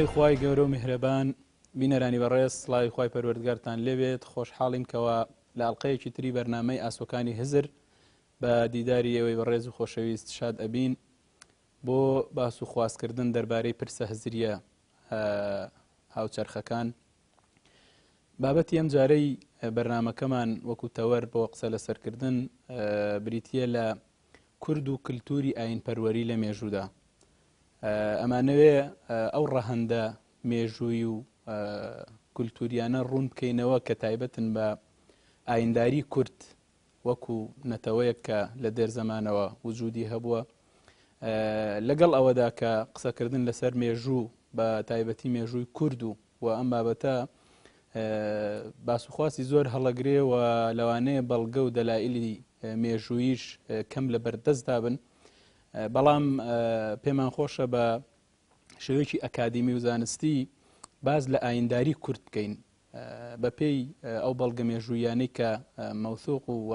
ناوی خوای گەورە و میهرەبان بینەرانی بەڕێز سڵاوی خوای پەروەردگارتان لێبێت خۆشحاڵین کەوە لە ئەڵقەیەکی تری بەرنامەی ئاسۆکانی هزر بە دیداری ئێوەی بەڕێز و خۆشەویست شاد ئەبین بۆ باس و خوازکردن دەربارەی پرسە هزریە هاوچەرخەکان. بابەتی ئەم جارەی بەرنامەکەمان وەکو تەوەر بۆ قسە لەسەرکردن بریتیە لە کورد و کللتوری ئاینپەروەری لە مێژوودا. ئەمانەوێ ئەو ڕەهەندە مێژووی و کولتوریانە ڕوون بکەینەوە کە تایبەتن بە ئاینداری کورد وەکو نەتەوەیەک کە لە دێر زەمانەوە وجودی هەبووە، لەگەڵ ئەوەدا کە قسەکردن لەسەر مێژوو بە تایبەتی مێژووی کورد و ئەم بابەتە باسوخواسی زۆر هەڵەگرێ و لەوانەیە بەڵگە و دەلایلی مێژوویش کەم لە بەردەستدا بن، بەڵام پێمان خۆشە بە شێوەیەکی ئەکادیمی و زانستی باز لە ئاینداری کورد بکەین بە پێی ئەو بەڵگە مێژوویانەی کە مەوثوق و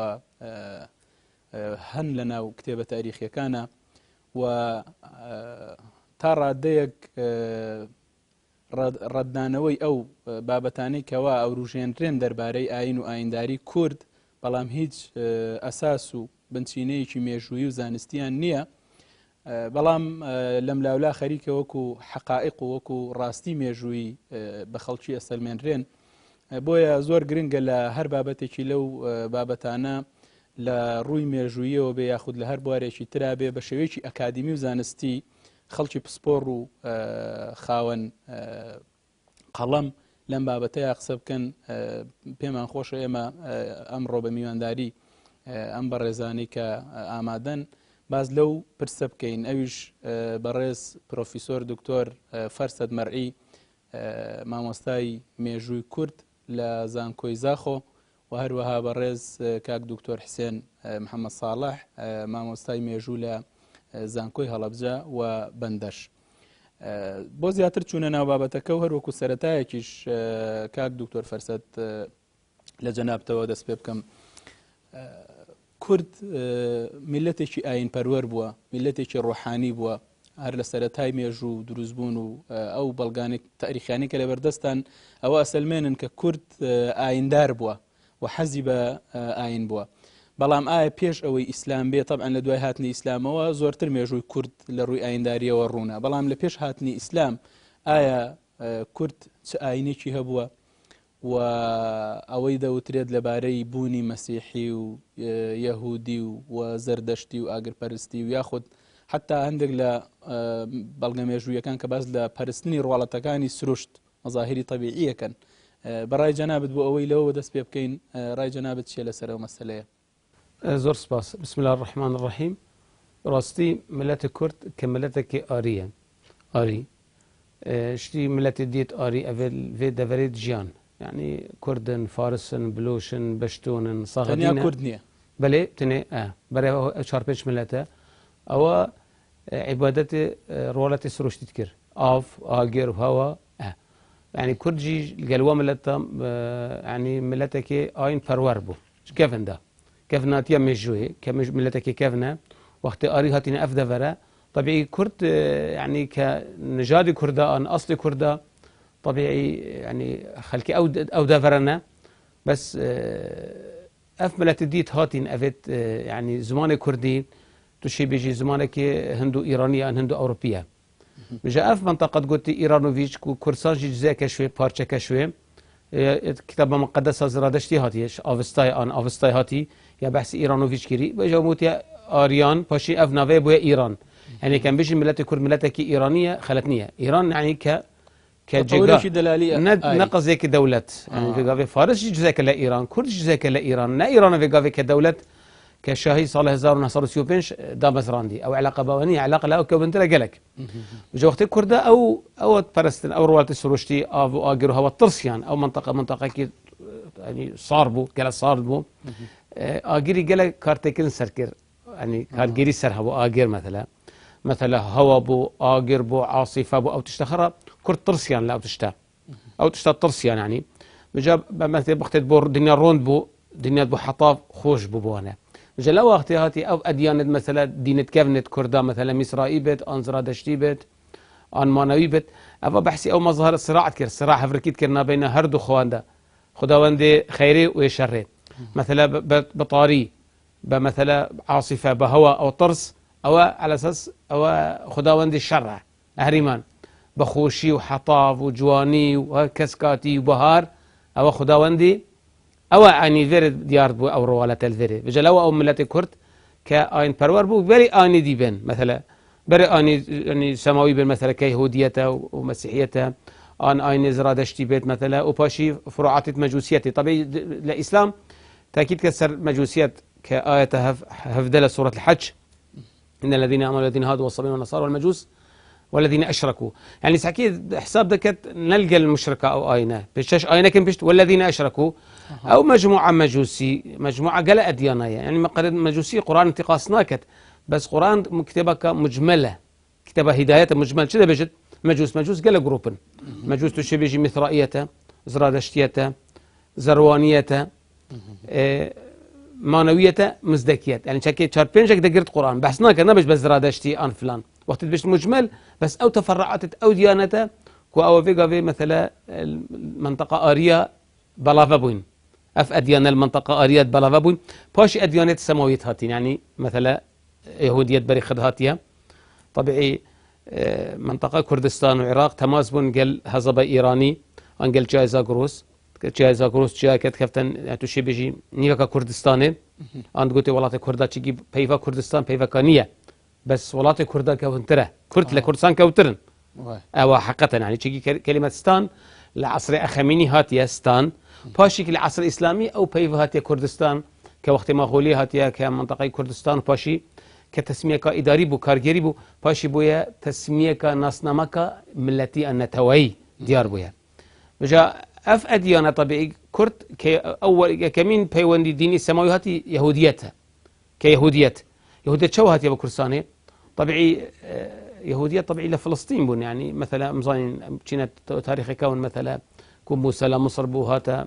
هەن لە ناو کتێبە تاریخیەکانە و تا ڕادەیەک ڕەتدانەوەی ئەو بابەتانەی کەوا ئەوروژێنرێن دەربارەی ئاین و ئاینداری کورد، بەڵام هیچ ئەساس و بنچینەیەکی مێژووی و زانستیان نییە، بەڵام لەم لاولا خەریکە وەکو حەقائق و وەکو ڕاستی مێژووی بە خەڵکی ئەسەلمێنرێن. بۆیە زۆر گرنگە لە هەر بابەتێکی لەو بابەتانە لە ڕووی مێژوویەوە بێ یاخود لە هەر بوارێکی ترا بێ بە شێوەیەکی ئەکادیمی و زانستی خەڵکی پسپۆڕ و خاوەن قەڵەم لەم بابەتەیە قسە بکەن. پێمان خۆشە ئێمە ئەمڕۆ بە میوانداری ئەم بەڕێزانەی کە ئامادەن باز لەو پرسە بکەین. ئەویش بەڕێز پرۆفیسۆر دکتۆر فەرسەد مەرعی، مامۆستای مێژووی کورد لە زانکۆی زاخۆ، و هەروەها بەڕێز کاک دکتۆر حسێن محەممەد ساڵح، مامۆستای مێژوو لە زانکۆی هەڵەبجە و بەندەش. بۆ زیاتر چوونە ناو بابەتەکە و هەروەکو سەرەتایەکیش کاک دکتۆر فەرسەد لە جەنابتەوە دەست پێ بکەم. کورد میلەتێکی ئاینپەروەر بووە، میلەتێکی ڕۆحانی بووە، هەر لە سەرەتای مێژوو دروستبوون و ئەو بەڵگانی تاریخیانی کە لەبەردەستان ئەوە ئەسەلمێنن کە کورد ئایندار بووە و حەزی بە ئاین بووە. بەڵام ئایا پێش ئەوەی ئیسلام بێ، طبعا لە دوای هاتنی ئیسلامەوە زۆرتر مێژووی کورد لە ڕووی ئاینداریەوە ڕوونە، بەڵام لە پێش هاتنی ئیسلام ئایا کورد چ ئاینێکی هەبووە و ئەوەی دەوترێت لەبارەی بوونی مەسیحی و یەهودی و زەردەشتی و ئاگرپەرستی و یاخود حتا هەندێک لە بەڵگە مێژوویەکان کە باس لە پەرستنی ڕواڵەتەکانی سروشت مەظاهری طەبیعیەکەن. بەڕای جەنابەت بۆ ئەوەی لەوە دەست پێ بکەین، ڕای جەنابەت چیە لەسەر ئەو مەسەلەیە؟ زۆر سپاس. بسم الله الرحمن الرحیم. ڕاستی ملەتی کورد کە ملەتێکی ئاریە، ئاری شتی ملەتی دیت ئاری ئەوێ دەڤێت ژیان، یعنی کوردن، فارسن، بلوشن، بەشتۆنن، ساغدینە کورد نییە بەلێ تنێ بەرێ چار پێنج ملەتە ئەوە عیبادەتی ڕۆڵەتی سروشتیت کرد، ئاف ئاگر هەوا يعني كردجي الجلوة ملتا يعني ملتك آين پرور بو كيفندا كيفناتيا مجوي كملتك كيفنا وقت آري هاتين أفدا فرا طبيعي كرد يعني كنجاد كردان أصل كردا طبيعي يعني خلكي أو دافرنا بس أف ملت ديت هاتين أفت يعني زمان كردي تشي بيجي زمانك هندو إيرانية هندو أوروبية بجا اف منطقه قلت ايرانوفيتش كورساجي جزء كشوي بارچه كشوي كتاب مقدس زرادشتي هاتيش افستاي هاتي يا بحث ايرانوفيتش كيري بجا موتي اريان باشي اف نافي بو ايران يعني كان بيجي ملتي كرد ملتك ايرانيه خلتنيه ايران يعني كجيغا نقص زي كدوله يعني في قافي فارس جزء كلا كرد جزء كلا ايران نا ايران في قافي كدوله كشاهي صالح 1935 دامز راندي او علاقه باونيه علاقه لا كونت لك جو وقت كردا او برستن او روالتي سروشتي او اجر هو الطرسيان او منطقه كي يعني صاربو قال صاربو اجري قال كارتكن سركر يعني كان جري سر هو اجر مثلا هوا بو اجر بو عاصفه بو او تشتخرى كرت طرسيان لا او تشتا طرسيان يعني بجاب مثلا وقت بور دنيا روند بو دنيا بو حطاف خوش بو بوانا جلا وقتی هاتی او ادیانت مثلا دینت کفنت کردا مثلا میسرایی بید، آنزرادشتی بید آن مانوی بد اما بحثی او مظهر صراعت کرد صراع هفرکیت کرنا بین هر دو خوانده خداوند خیری و شره مثلا بطاری بمثلا عاصفة بهواء أو طرس أو على أساس أو خداوند الشرع أهريمان بخوشي وحطاف وجواني وكسكاتي وبهار أو خداوندي أو أني فيرد ديار بو أو روالة الفيرد بجلاو أو ملتي كرد كأين برور بو بري أني ديبن مثلا بري أني سماوي بن مثلا كيهوديته ومسيحيته أن أين زرادشتي بيت مثلا وباشي فروعات مجوسيتي طبيعي الإسلام تأكيد كسر مجوسيات كآية هفدل سورة الحج إن الذين آمنوا والذين هادوا والصابين والنصارى والمجوس والذين أشركوا يعني سأكيد حساب دكت نلقى المشركة أو آينة بيشتش آينة كم بيشت والذين أشركوا أو مجموعة مجوسي مجموعة قل أديانية يعني مجوسي قرآن انتقاص ناكت بس قرآن مكتبة مجملة كتابة هداية مجمل شذا بيجد مجوس قل جروبن مجوس تشي بيجي مثرائية زرادشتية زروانية مانوية مزدكيات يعني شكل شار بينجك دقرت قرآن بحثنا كنا بس زرادشتي آن فلان وقت بيش مجمل بس أو تفرعت أو ديانته كو أو فيجا مثلا المنطقة آريا بلافابوين أف أديان المنطقة آريا بلافابوين باش أديانة السماويات هاتين يعني مثلا يهودية بري خد هاتيا طبيعي منطقة كردستان وعراق تمازبون قال هزبا إيراني أنقل جايزا قروس جايزا قروس جاي كت كفتن توشي بيجي نيفا كردستاني أنت قلت ولات كردا تجي بيفا كردستان بيفا كانية بس ولات كردا كونتره كرد لكردستان كوترن أو حقيقة يعني تجي كلمة ستان لعصر أخميني هاتيا ستان باشي لعصر إسلامي أو بيفا هاتيا كردستان كوقت مغولي هاتيا كمنطقة كردستان باشي كتسمية كإداري بو كارجري بو باشي بويا تسمية كناسنامك ملتي النتوي ديار بويا بجا أف أديانة طبيعي كرد أول كمين بيوندي ديني السماوي هاتي يهوديتها كيهوديت يهودية شو هاتي أبو كرساني طبيعي يهودية طبيعي لفلسطين بون يعني مثلا مزاين كانت تاريخ كون مثلا كون موسى مصر بو هاتا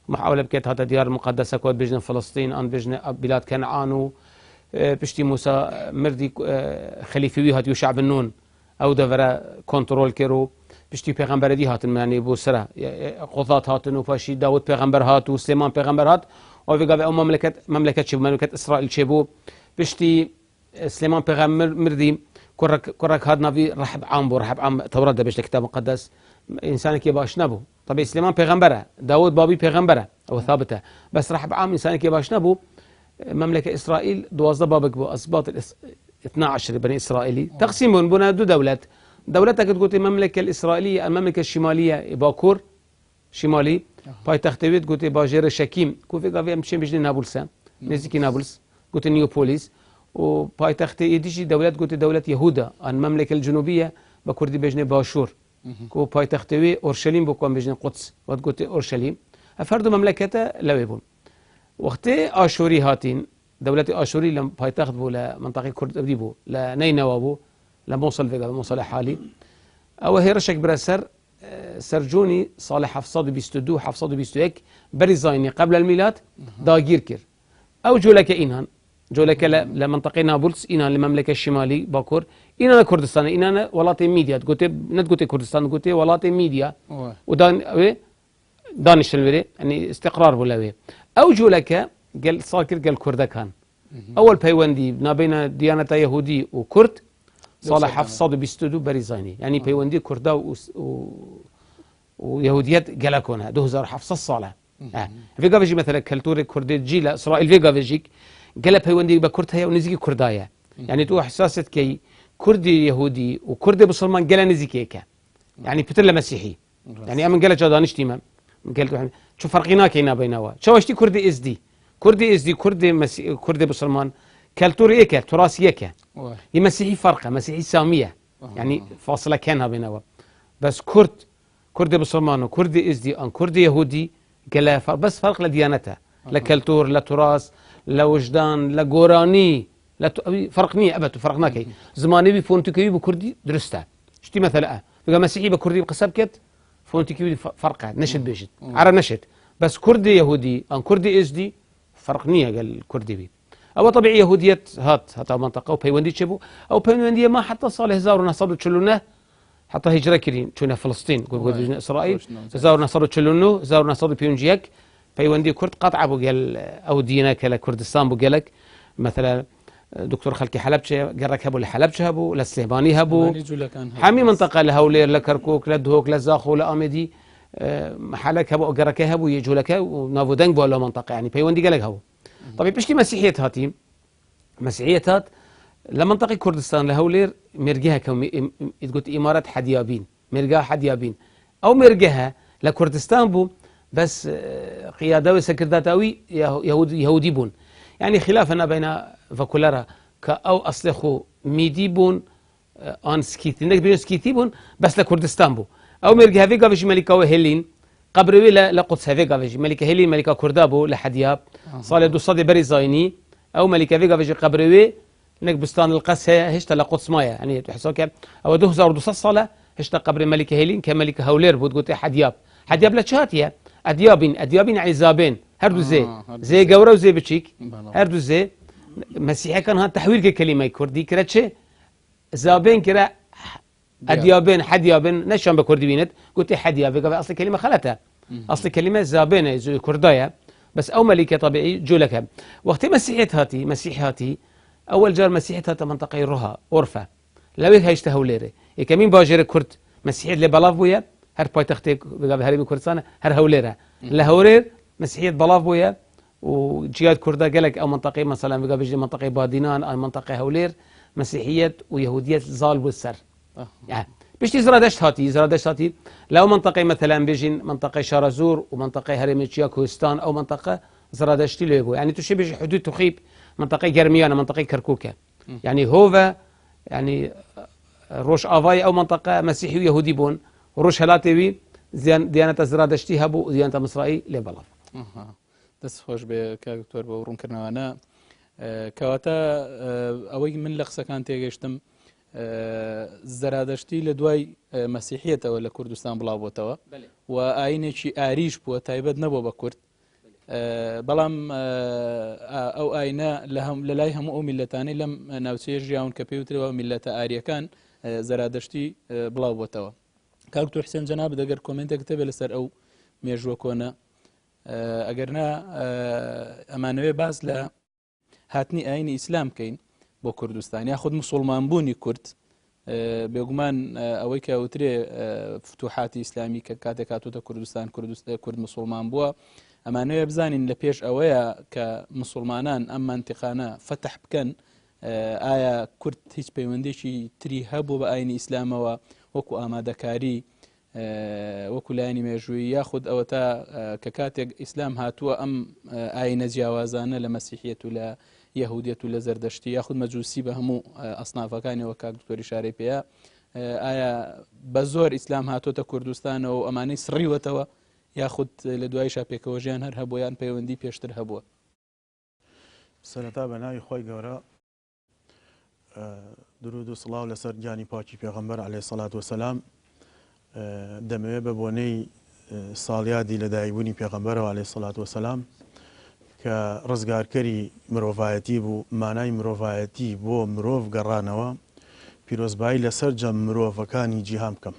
محاولة بكيت هاتا ديار مقدسة كود بجن فلسطين أن بجن بلاد كنعان بشتي موسى مردي خليفي هاتيو شعب النون أو دفرة كنترول كيرو بشتي پیغمبر دي هاتن يعني بو سرا قضات هاتن وفاشي داود پیغمبر هات وسليمان پیغمبر هات وفي او مملكة شبو مملكة إسرائيل شبو بشتي سليمان پیغمبر مردي كرك هاد نافي رحب عام بو رحب عام توراة ده بيش الكتاب المقدس إنسان كي باش نبو طبعا سليمان پیغمبره داود بابي پیغمبره أو ثابته بس رحب عام إنسان كي باش نبو مملكة إسرائيل دوازده بابك بو أسباط 12 بني إسرائيلي تقسيم بنا دو دولات دولتك تقول المملكة الإسرائيلية المملكة الشمالية باكور شمالي باي تختويت قلت باجير شكيم كوفي قافي مشي بجني نابلس نزيكي نابلس قلت نيوبوليس وباي تختي يديجي دولات قلت دولة يهودا المملكة الجنوبية بكردي بجني باشور كو باي تختوي أورشليم بكون بجني قدس وقلت أورشليم أفردوا مملكته لويبون وقتي آشوري هاتين دولة آشوري لم باي تاخذوا لمنطقة كرد أبديبو لنينوى لموصل فيجا موصل حالي أو هي رشك براسر سرجوني صالح حفصاد بيستدو حفصاد بيستوك بريزايني قبل الميلاد داغير كير أو جولك إنهان جولك لمنطقة نابلس إنهان للمملكة الشمالي باكور إنهان كردستان إنهان ولاتي ميديا تقولي نتقولي كردستان تقولي ولاتي ميديا ودان دانش الوري يعني استقرار بولاوي أو جولك قال صاكر قال كردكان أول بيوندي ما بين ديانة يهودي وكرد صالح حفصاد بيستودو بريزاني يعني بيوندي كردا ويهوديات جلاكونها 2000 حفصة صالح فيجا بيجي مثلا كالتوري كردي جيلا إسرائيل فيجا بيجيك جلا بيوندي بكردها ونزيكي كردايا يعني تو إحساسة كي كردي يهودي وكردي بسلمان جلا نزيكيكا يعني بتر مسيحي يعني أمن جلا جادانش تيمام قالت شو فرقنا كينا بينها شو اشتي كردي اس دي كردي بسلمان كالتوري ايكا تراث ايكا مسيحي فرقه مسيحي ساميه يعني فاصله كانها بينها بس كردي بسلمان وكردي اس دي ان كردي يهودي قال بس فرق لديانتها لا كالتور لا تراث لا وجدان لا قوراني لا فرقني ابد فرقناكي زماني بفونتكي بكردي درسته شتي مثلا مسيحي بكردي بقسبكت فونتكي فرقه نشد بيجد عرب نشد بس كردي يهودي ان كردي اس دي فرقنيه قال كردي بي او طبيعي يهوديه هات منطقه وبيوندي تشبو او بيوندي ما حتى صالح زارنا صدو تشلونه حتى هجرة كرين چونە فلسطین گوت إسرائيل 1949 1951 پەیوەندی کورد قەتع بوو گەل ئەو دینە کە لە کوردستان بوو گەلک مثلا دكتور خلكي حلبشة قرك هبو لحلبشة هبو للسليماني هبو حامي منطقة لهولير لكركوك لدهوك لزاخو لآمدي محلك هبو قرك هبو يجوا لك ونافو دنگ بولا منطقة يعني بيوندي قالك هبو طبيعي بشكي مسيحية هاتي مسيحية هات لمنطقة كردستان لهولير مرجها تقول إمارات حديابين مرجها حديابين أو مرجها لكردستان بو بس قيادة وسكرداتاوي يهودي بون يعني خلافنا بين فكولارا كأو أصلخو ميدي بون آن سكيتي نك بيون سكيتي بون بس لكردستان بو أو مرجع فيجا فيش ملكة وهلين قبروي لقدس فيجا فيش ملكة هلين ملكة كردابو لحدياب صار دو صدي بري زايني أو ملكة فيجا فيش قبروي نك بستان القس هشتا لقدس مايا يعني تحسوك أو ده زار دو صلة هشتا قبر ملكة هلين كملكة هولير بود حدياب لشاتيا أديابين عزابين هردو زي جورا وزي بتشيك هردو زي مسيحي كان هاد تحويل كلمة كردي كرتشة زابين كرا أديابين حديابين نشان بكردي بينت قلت حديابين أصل كلمة خلتها أصل كلمة زابين زي كردايا بس أو ملكة طبيعي جولك وقت مسيحي هاتي أول جار مسيحي هات منطقة رها أورفا لو هيشتهوا ليري كمين باجر كرد مسيحي اللي بلاف بويا هر بايتختي بقى هرمي كردستان هر هوليرة لهورير مسيحية بلاف بويا وجياد كردا قالك أو منطقة مثلا بقى بيجي منطقة بادينان أو منطقة هولير مسيحية ويهودية زال والسر يعني بيشتي زرادشت هاتي لو منطقة مثلا بيجي منطقة شارزور ومنطقة هرميتشيا كوستان أو منطقة زرادشتي ليبو يعني تشي بيجي حدود تخيب منطقة جرميانة منطقة كركوكة يعني هوفا يعني روش آفاي أو منطقة مسيحي ويهودي بون وروش هلاتيوي ديانة زرادشتي هبو وديانة مصرائي لبلاف دەست خۆش بێ کاک دکتۆر بە ڕوونکردنەوەانە کەواتە ئەوەی من لە قسەکان تێگەشتم زەرادەشتی لە دوای مەسیحیەتەوە لە کوردستان بڵاو بۆتەوە و ئاینێکی ئاریش بووە تایبەت نەبووە بە کورد بەڵام ئەو ئاینە لە لای هەموو ئەو میلەتانەی لەم ناوچەیە ژیاون کە پێوترەوە میلەتە ئاریەکان زەرادەشتی بڵاو بۆتەوە کاک دکتۆر حسێن جەناب دەگەر کۆمنتێک تەبێت لەسەر ئەو مێژووە کۆنە ئەگەرنا ئەمانەوێ باس لە هاتنی ئاینی ئیسلام بکەین بۆ کوردستان یاخود موسڵمان بوونی کورد بێگومان ئەوەی کە وترێ فتوحاتی ئیسلامی کە کاتێک هاتووتە کوردستان کورد موسڵمان بووە ئەمانەوێ بزانین لە پێش ئەوەیە کە موسڵمانان ئەم مانتیقانە فتح بکەن ئایا کورد هیچ پەیوەندێکی تری هەبوو بە ئاینی ئیسلامەوە وەکو ئامادەکاری وەکو لایانی مێژووی یاخود ئەوە تا کە کاتێک ئیسلام هاتووە ئەم ئاینە جیاوازانە لە مەسیحیەت و لە یەهودیەت و لە زەردەشتی یاخود مەجووسی بە هەموو ئەسنافەکانیەوە کاک دکتۆری شارەی پێەیە ئایا بە زۆر ئیسلام هاتۆتە کوردستانەوە و ئەمانەی سڕیوەتەوە یاخود لە دوایشا پێکەوەژیان هەر هەبوویان پەیوەندی پێشتر هەبووە سەرەتا بە ناوی خۆی گەورە درود و سڵاو لەسەر گیانی پاکی پێغەمبەر عەلەیهی سەڵات وەسەلام دەمەوێت بە بۆنەی ساڵیادی لەدایکبوونی پێغەمبەرەوە عەلەیهی سەڵات وەسەلام کە ڕزگارکەری مرۆڤایەتی بوو مانای مرۆڤایەتی بۆ مرۆڤ گەڕانەوە پیرۆزبایی لەسەر جەم مرۆڤەکانی جیهان بکەم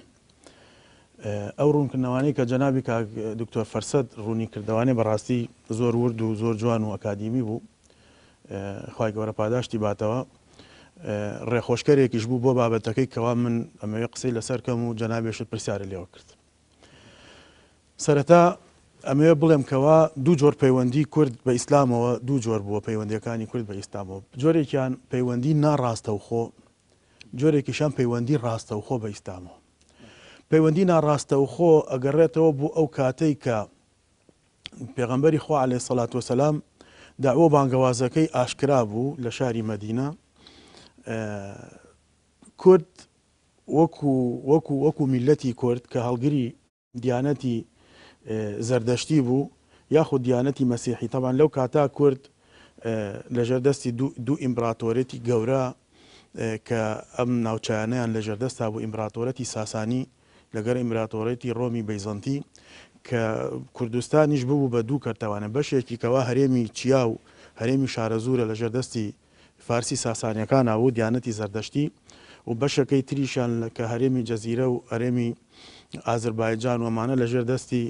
ئەو ڕوونکردنەوانەی کە جەنابی کاک دکتۆر فەرسەد ڕوونی کردوانێ بەڕاستی زۆر ورد و زۆر جوان و ئەکادیمی بوو خوای گەورە پاداشتی باتەوە ڕێخۆشکەرێکیش بوو بۆ بابەتەکەی کەوا من ئەمەوێ قسەی لەسەر کەم و جەنابێشت پرسیارە لێوە کرد سەرەتا ئەمەوێ بڵێم کەوا دوو جۆر پەیوەندی کورد بە ئیسلامەوە دوو جۆر بووە پەیوەندیەکانی کورد بە ئیسلامەوە جۆرێکیان پەیوەندی ناڕاستەوخۆ جۆرێکیشان پەیوەندی ڕاستەوخۆ بە ئیسلامەوە پەیوەندی ناڕاستەوخۆ ئەگەڕێتەوە بۆ ئەو کاتەی کە پێغەمبەری خوا عەلەیهی سەڵات وەسەلام داوە بانگەوازەکەی ئاشکرا بوو لە شاری مەدینە کورد وەکو میلەتی کورد کە هەڵگری دیانەتی زەردەشتی بوو یاخود دیانەتی مەسیحی تەبان لەو کاتا کورد لەژێر دەستی دوو ئیمپراتۆرێتی گەورە کە ئەم ناوچیانەیان لەژێر دەستا بوو ئیمپراتۆرەتی ساسانی لەگەر ئیمپراتۆرەتی ڕۆمی بەیزەنتی کە کوردستانیش ببوو بە دوو کەرتەوانە بەشێکی کەوا هەرێمی چیا و هەرێمی شارەزورە لەژێر دەستی فارسی ساسانیەکان بوو دیانەتی زەردەشتی و بەشەکەی تریشان کە هەرێمی جەزیرە و هەرێمی ئازربایجان وەمانە لەژێر دەستی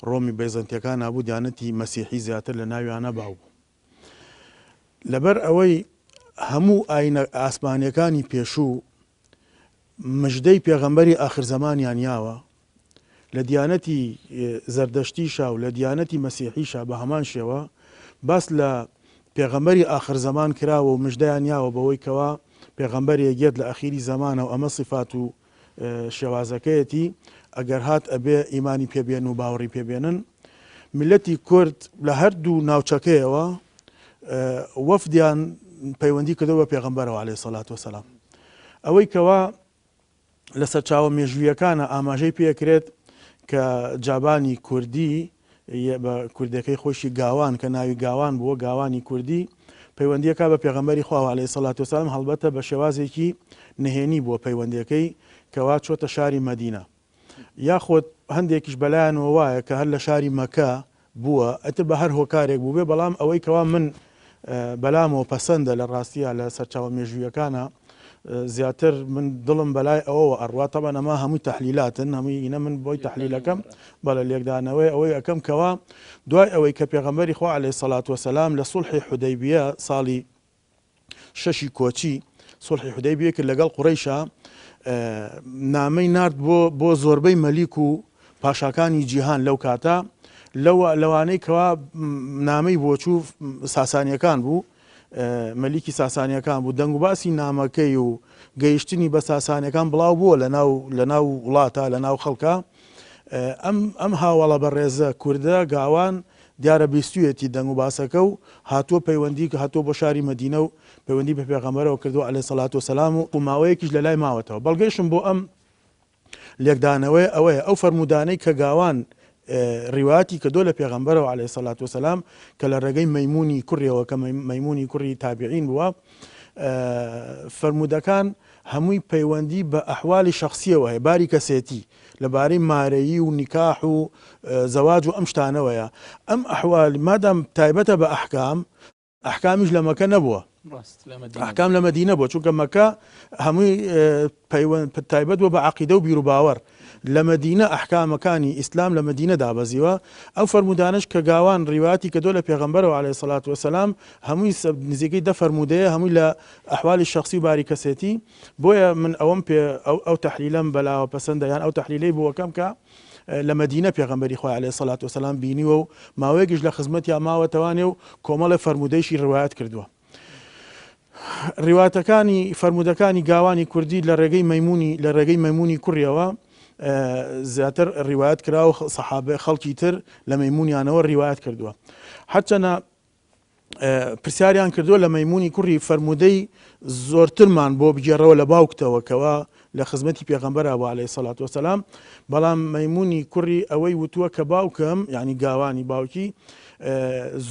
ڕۆمی بەیزەنتیەکان نبوو، دیانەتی مەسیحی زیاتر لە ناویانە باو بوو. لەبەر ئەوەی هەموو ئاینە ئاسمانیەکانی پێشوو مژدەی پێغەمبەری ئاخر زەمانیان یاوە، لە دیانەتی زەردەشتیشا و لە دیانەتی مەسیحیشا بە هەمان شێوە باس لە پێغەمبەری ئاخر زەمان کراوە و مژدەیان یاوە بەوەی کەوا پێغەمبەر یەکێت لە ئەخیری زەمانە و ئەمە صفات و شێوازەکەیەتی ئەگەر هات ئەبێ ئیمانی پێبێن و باوەڕی پێبێنن. ملەتی کورد لە هەردوو ناوچەکەیەوە وەفدیان پەیوەندی کردەوە بە پێغەمبەرەوە عەلەیهی سەڵات وەسەلام، ئەوەی کەوا لەسەر چاوە مێژوویەکانە ئاماژەی پێکرێت کە جابانی کوردی بە کوردەکەی خۆشی گاوان کە ناوی گاوان بووە، گاوانی کوردی پەیوەندیەکە بە پێغەمبەری خوا عەلەیهی سەڵات وەسەلام، هەڵبەتە بە شێوازێکی نهێنی بووە پەیوەندیەکەی کەوا چۆتە شاری مەدینە، یاخۆت هەندێکیش بەلایەنەوە وایە کە هەر لە شاری مەکە بووە، ئەتر بە هەر هۆکارێک بوو بێ، بەڵام ئەوەی کەوا من بەلامەوە پەسەندە لە ڕاستیە لە سەرچاوە مێژوویەکانە زیاتر من دڵم بەلای ئەوەوە ئەڕوا. تەبەن ئەمە هەمووی تەحلیلاتن، هەمووی ئینە من بۆی تەحلیلەکەم بەڵە لێکدانەوەی ئەوەی ئەەکەم کەوا دوای ئەوەی کە پێغەمبەری خوا عەلەیهی سەڵات وەسەلام لە سوڵحی حودەیبیە ساڵی 6 کۆچی سوڵحی حودەیبیە کرد لەگەڵ قوڕەیشا، نامەی نارد بۆ زۆربەی مەلیک و پاشاکانی جیهان لەو کاتە، لەوانەی کەوا نامەی بۆچوو ساسانیەکان بوو، مەلیکی ساسانیەکان بوو، دەنگ و باسی نامەکەی و گەیشتنی بە ساسانیەکان بڵاو بووە لە ناو وڵاتە، لە ناو خەڵکە. ئەم هاوڵە بەڕێزە کووردە گاوان دیارە بیستویەتی دەنگ و باسەکە و هاتووە پەیوەندی کە هاتووە بۆ شاری مەدینە و پەیوەندی بە پێغەمبەرەوە کردووە عەلەیهی سەڵات وەسەلام و ماوەیەکیش لە لای ماوەتەوە. بەڵگەیشم بۆ ئەم لێکدانەوەی ئەوەیە ئەو فەرمودانەی کە گاوان ڕیواتی کردووە لە پێغەمبەرەوە عەلەیهی سەڵات وەسەلام کە لە ڕێگەی مەیمونی کوڕیەوە کە مەیمونی کوڕی تابعین بووە، فەرمودەکان هەمووی پەیوەندی بە ئەحوالی شەخسیەوە هەیە، باری کەسێتی لەبارەی مارەیی و نیکاح و زەواج و ئەم شتانەوەیە. ئەم ئەحوال مادام تایبەتە بە ئەحکامیش لە مەکە نەبووە، ئەحکام لە مەدینە بووە، چونکە مەکە هەمووی تایبەت بووە بە عەقیدە و بیر و باوەڕ. لە مەدینە ئەحکامەکانی ئیسلام لە مەدینە دابەزیوە. ئەو فەرمودانش کە گاوان ڕیواتی کردووە لە پێغەمبەرەوە عەلەیهی سەڵات وەسەلام هەمووی نزیکەی 10 فەرمودەیە، هەمووی لە ئەحوالی شەخسی و باری کەسێتی. بۆیە من ئەوەم پێ ئەو تەحلیلەم بەلاوە پەسەندە، یان ئەو تەحلیلەی بووەکەم کە لە مەدینە پێغەمبەری خوا عەلەیهی سەڵات وەسەلام بینیوە و ماوەیەکیش لە خزمەتیان ماوەتەوانێ و کۆمەڵی فەرمودەیشی ڕیوایەت کردووە. ڕیواتەکانی فەرمودەکانی گاوانی کوردی لە ڕێگەی مەیمونی کوڕیەوە زیاتر ڕیوایەت کرا و سەحابە خەڵکی تر لە مەیمونیانەوە ڕیوایەت کردووە. هەرچەنە پرسیاریان کردووە لە مەیمونی کوڕی فەرمودەی زۆرترمان بۆ بگێڕەوە لە باوکتەوە کەوا لە خزمەتی پێغەمبەرە بوو عەلەیهی سەڵات وەسەلام، بەڵام مەیمونی کوڕی ئەوەی وتووە کە باوکم یعنی گاوانی باوکی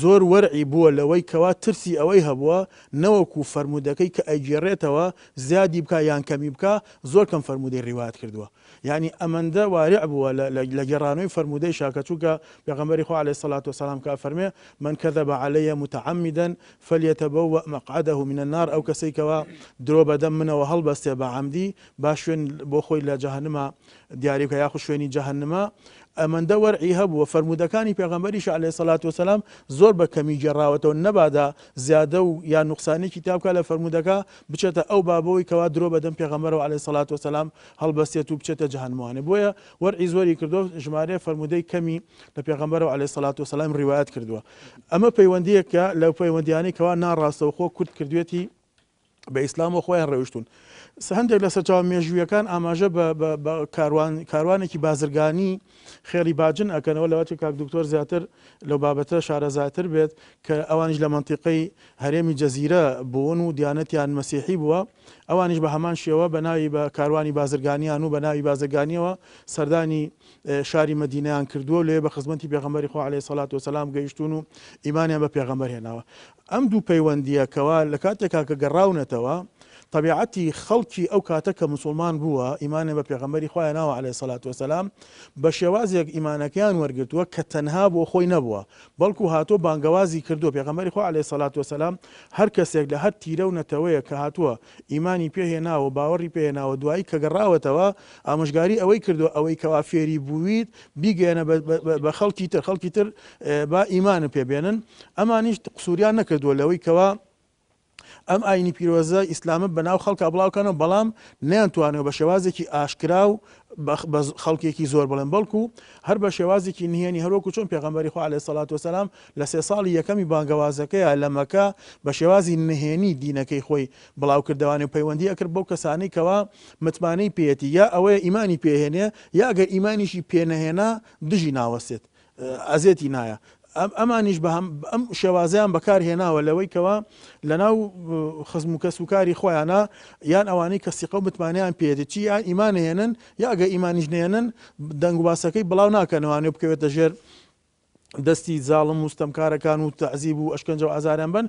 زۆر وەرعی بووە لەوەی کەوا ترسی ئەوەی هەبووە نەوەکو فەرمودەکەی کە ئەیگێڕێتەوە زیادی بکە یان کەمی بکە، زۆر کەم فەرمودەی ڕیوایەت کردووە. یعنی ئەمەندە وارع بووە لە گێڕانەوەی فەرمودەی شاکە، چونکە پێغەمبەری خوا عەلەیهی سەڵات وەسەلام کە فەرمێ من کەذەب عەلەیە متعەمدەن فەلیەتەبەوەء مەقعەدەه من النار، ئەو کەسەی کەوا درۆ بەدەم منەوە هەڵبەستێ بە عەمدی با شوێن بۆ خۆی لە جەهەنەما دیاری بکە یاخود شوێنی جەهەنەما. ئەمەندە وەرعی هەبووە. فەرمودەکانی پێغەمبەریش عەلەیهی سەڵات وەسەلام زۆر بە کەمی گێڕاوەتەوە، نەبادا زیادە و یان نوقسانێکی تا بکە لە فەرمودەکە بچێتە ئەو بابەوەی کەوا درۆ بەدەم پێغەمبەرەوە عەلەیهی سەڵات وەسەلام هەڵبەستێت و بچێتە جەهەنەمەوانێ. بۆیە وەرعی زۆری کردووە، ژمارەیە فەرمودەی کەمی لە پێغەمبەرەوە عەلەیهی سەڵات وەسەلام ڕیوایەت کردووە. ئەمە پەیوەندیەکە لەو پەیوەندیانەی کەوا ناڕاستەوە خۆ کورد کردوێتی بە ئیسلام و خۆیان ڕەوشتون. هەندێک لە سەرچاوە مێژوویەکان ئاماژە بە کاروانێکی بازرگانی خێری باجن ئەکەنەوە، لەوەتی کاک دکتۆر زیاتر لەو بابەتە شارەزاتر بێت کە ئەوانیش لە مەنتیقەی هەرێمی جەزیرە بوون و دیانەتیان مەسیحی بووە، ئەوانیش بە هەمان شێوە بە ناوی بە کاروانی بازرگانیان و بە ناوی بازرگانیەوە سەردانی شاری مەدینەیان کردووە، لێ بە خزمەتی پێغەمبەری خوا عەلەیهی سەڵات وەسەلام گەیشتون و ئیمانیان بە پێغەمبەر هێناوە. ئەم دوو پەیوەندیەکەوە لە کاتێکا کە گەڕاونەتەوە طبیعەتی خەڵکی ئەو کاتە کە مسلمان بووە ئیمانێ بە پێغەمبەری خۆیان ناوە عەلەیهی سەڵات وەسەلام بە شێوازێک ئیمانەکەیان وەرگرتووە کە تەنها بۆ خۆی نەبووە بەڵکو هاتۆ بانگەوازی کردووە پێغەمبەری خۆ عەلەیهی سەڵات وەسەلام هەر کەسێک لە هەر تیرە و نەتەوەیە کە هاتووە ئیمانی پێهێناوە باوەڕی پێهێناوە دوایی کە گەڕاوەتەوە ئامۆژگاری ئەوەی کردو ئەوەی کەوا فێری بوویت بیگەێنە بە خەڵکی تر با ئیمانە پێبێنن ئەمانیش قسووریان نەکردووە لەوەی کەوا ئەم ئاینی پیرۆزە ئیسلامە بەناو خەڵکە بڵاوکەنەوە بەڵام نەیانتوانێت بە شێوازێکی ئاشکرا و بە خەڵکێکی زۆر بڵێن بەڵکو هەر بە شێوازێکی نهێنی هەروەکو چۆن پێغەمبەری خوا عەلەیهی سەڵات وەسەلام لە 3 ساڵی یەکەمی بانگەوازەکەیە لە مەکە بە شێوازی نهێنی دینەکەی خۆی بڵاو کردوانێ و پەیوەندی ئەکرد بەو کەسانەی کەوا متمانەی پێێتی یا ئەوەیە ئیمانی پێهێنێ یا ئەگەر ئیمانیشی پێنەهێنا دژی ناوەستێت ئەزێتی نایە ئەمانیش بە ئەم شێوازیان بەکارهێناوە لەوەی کەوا لەناو خزم و کەسوکاری خۆیانە یان ئەوانەی کە سیقە و متمانیان پێێتی چی یان ئیمانهێنن یا ئەگە ئیمانیش نێنن دەنگ و باسەکەی بڵاو ناکەنەوانێ بکەوێتە ژێر دەستی زاڵم و ستەمکارەکان و تەعزیب و ئەشکەنجە و ئازاریان بن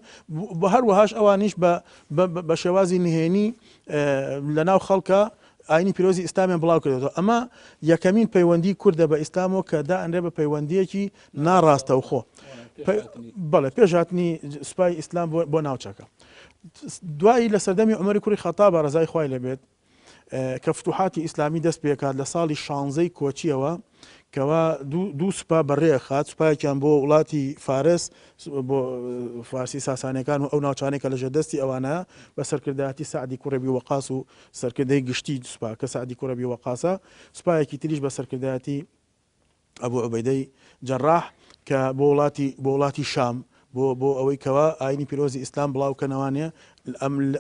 بە هەروەهاش ئەوانیش بە شێوازی نهێنی لەناو خەڵکە ئاینی پیرۆزی ئیسلامیان بڵاو کردێتەوە ئەمە یەکەمین پەیوەندی کوردە بە ئیسلامەوە کە دائەنرێ بە پەیوەندیەکی ناڕاستەوخۆ بەڵێ پێشهاتنی سوپای ئیسلام بۆ ناوچەکە دوایی لە سەردەمی عومەری کوڕی خەتاب ڕەزای خوای لەبێت کە فتوحاتی ئیسلامی دەست پێکات لە ساڵی 16 کۆچیەوە کەوا دوو سوپا بەڕێ خات سوپایەکیان بۆ وڵاتی فارس بۆ فارسی ساسانەکان و ئەو ناوچانەی کە لەژێر دەستی ئەوانە بە سەرکردایەتی سەعدی کوڕە ابی وەقاس و سەرکردەی گشتی سوپا کە سەعدی کوڕە ابی وەقاسە سوپایەکی تریش بە سەرکردایەتی ئەبوو عوبەیدەی جەراح کە بۆ وڵاتی شام بۆ ئەوەی کەوا ئاینی پیرۆزی ئیسلام بڵاوکەنەوانێ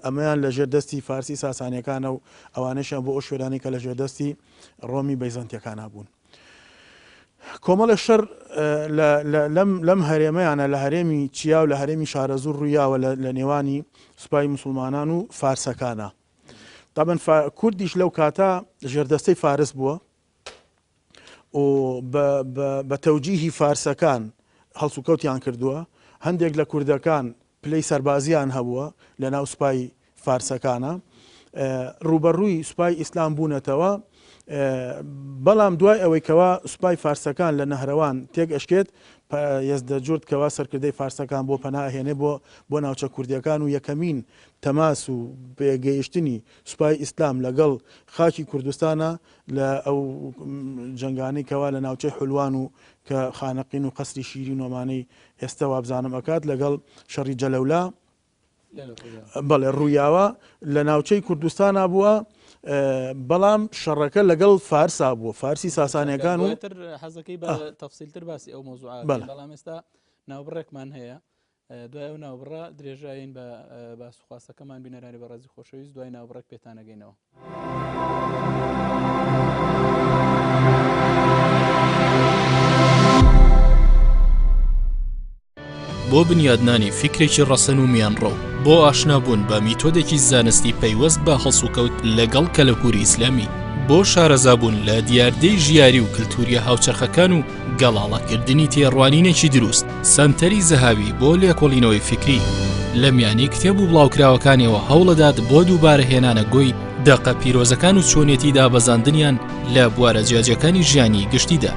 ئەمەیان لەژێر دەستی فارسی ساسانیەکانە و ئەوانەشیان بۆ ئەو شوێنانی کە لەژێر دەستی ڕۆمی بەیزەنتیەکانە بوون. کۆمەڵە شەر لەم هەرێمەیانە لە هەرێمی چیا و لە هەرێمی شارەزوو ڕوویاوە لە نێوانی سوپای مسلمانان و فارسەکانە. تابەن کوردیش لەو کاتە ژێردەستەی فارس بووە و بە تەوجیهی فارسەکان هەڵسوکەوتیان کردووە هەندێک لە کوردەکان پلەی سەربازیان هەبووە لە ناو سوپای فارسەکانە ڕوبەڕووی سوپای ئیسلام بوونەتەوە بەڵام دوای ئەوەی کەوا سوپای فارسەکان لە نەهرەوان تێک ئەشکێت یەزدەجورد کەوا سەرکردەی فارسەکان بۆ پەناهێنێ بۆ ناوچە کوردیەکان و یەکەمین تەماس و پێگەیشتنی سوپای ئیسلام لەگەڵ خاکی کوردستانە لە ئەو جەنگانەی کەوا لە ناوچەی حولوان و کە خانەقین و قەسری شیرین ومانەی ئێستا وابزانم ئەکات لەگەڵ شەڕی جەلەولا بەڵێ ڕوویاوە لە ناوچەی کوردستانە بووە بەڵام شەڕەکە لەگەڵ فارسا بووە فارسی ساسانیەکان و حەزەکەی بە تەفسیلتر باسی ئەو مۆزوعات بەڵام ئێستا ناوبڕێکمان هەیە دوای ئەو ناوبڕە درێژاین بە باسوخواستەکەمان بینەرانی بە ڕێزی خۆشەویست دوای ناوبڕێک پێتانەگەینەوە. بۆ بنیادنانی فکرێکی ڕەسەن و میانڕۆ بۆ ئاشنابوون بە میتۆدێکی زانستی پەیوەست بە هەڵسوکەوت لەگەڵ کەلەپوری ئیسلامی بۆ شارەزابوون لە دیاردەی ژیاری و کللتوریە هاوچەرخەکان و گەڵاڵەکردنی تێڕوانینێکی دروست سەنتەری زەهاوی بۆ لێکۆڵینەوەی فکری لە میانی کتێب و بڵاوکراوەکانیەوە هەوڵەدات بۆ دووبارەهێنانە گۆی دەقە پیرۆزەکان و چۆنیەتی دابەزاندنیان لە بوارە جیاجەکانی ژیانی گشتیدا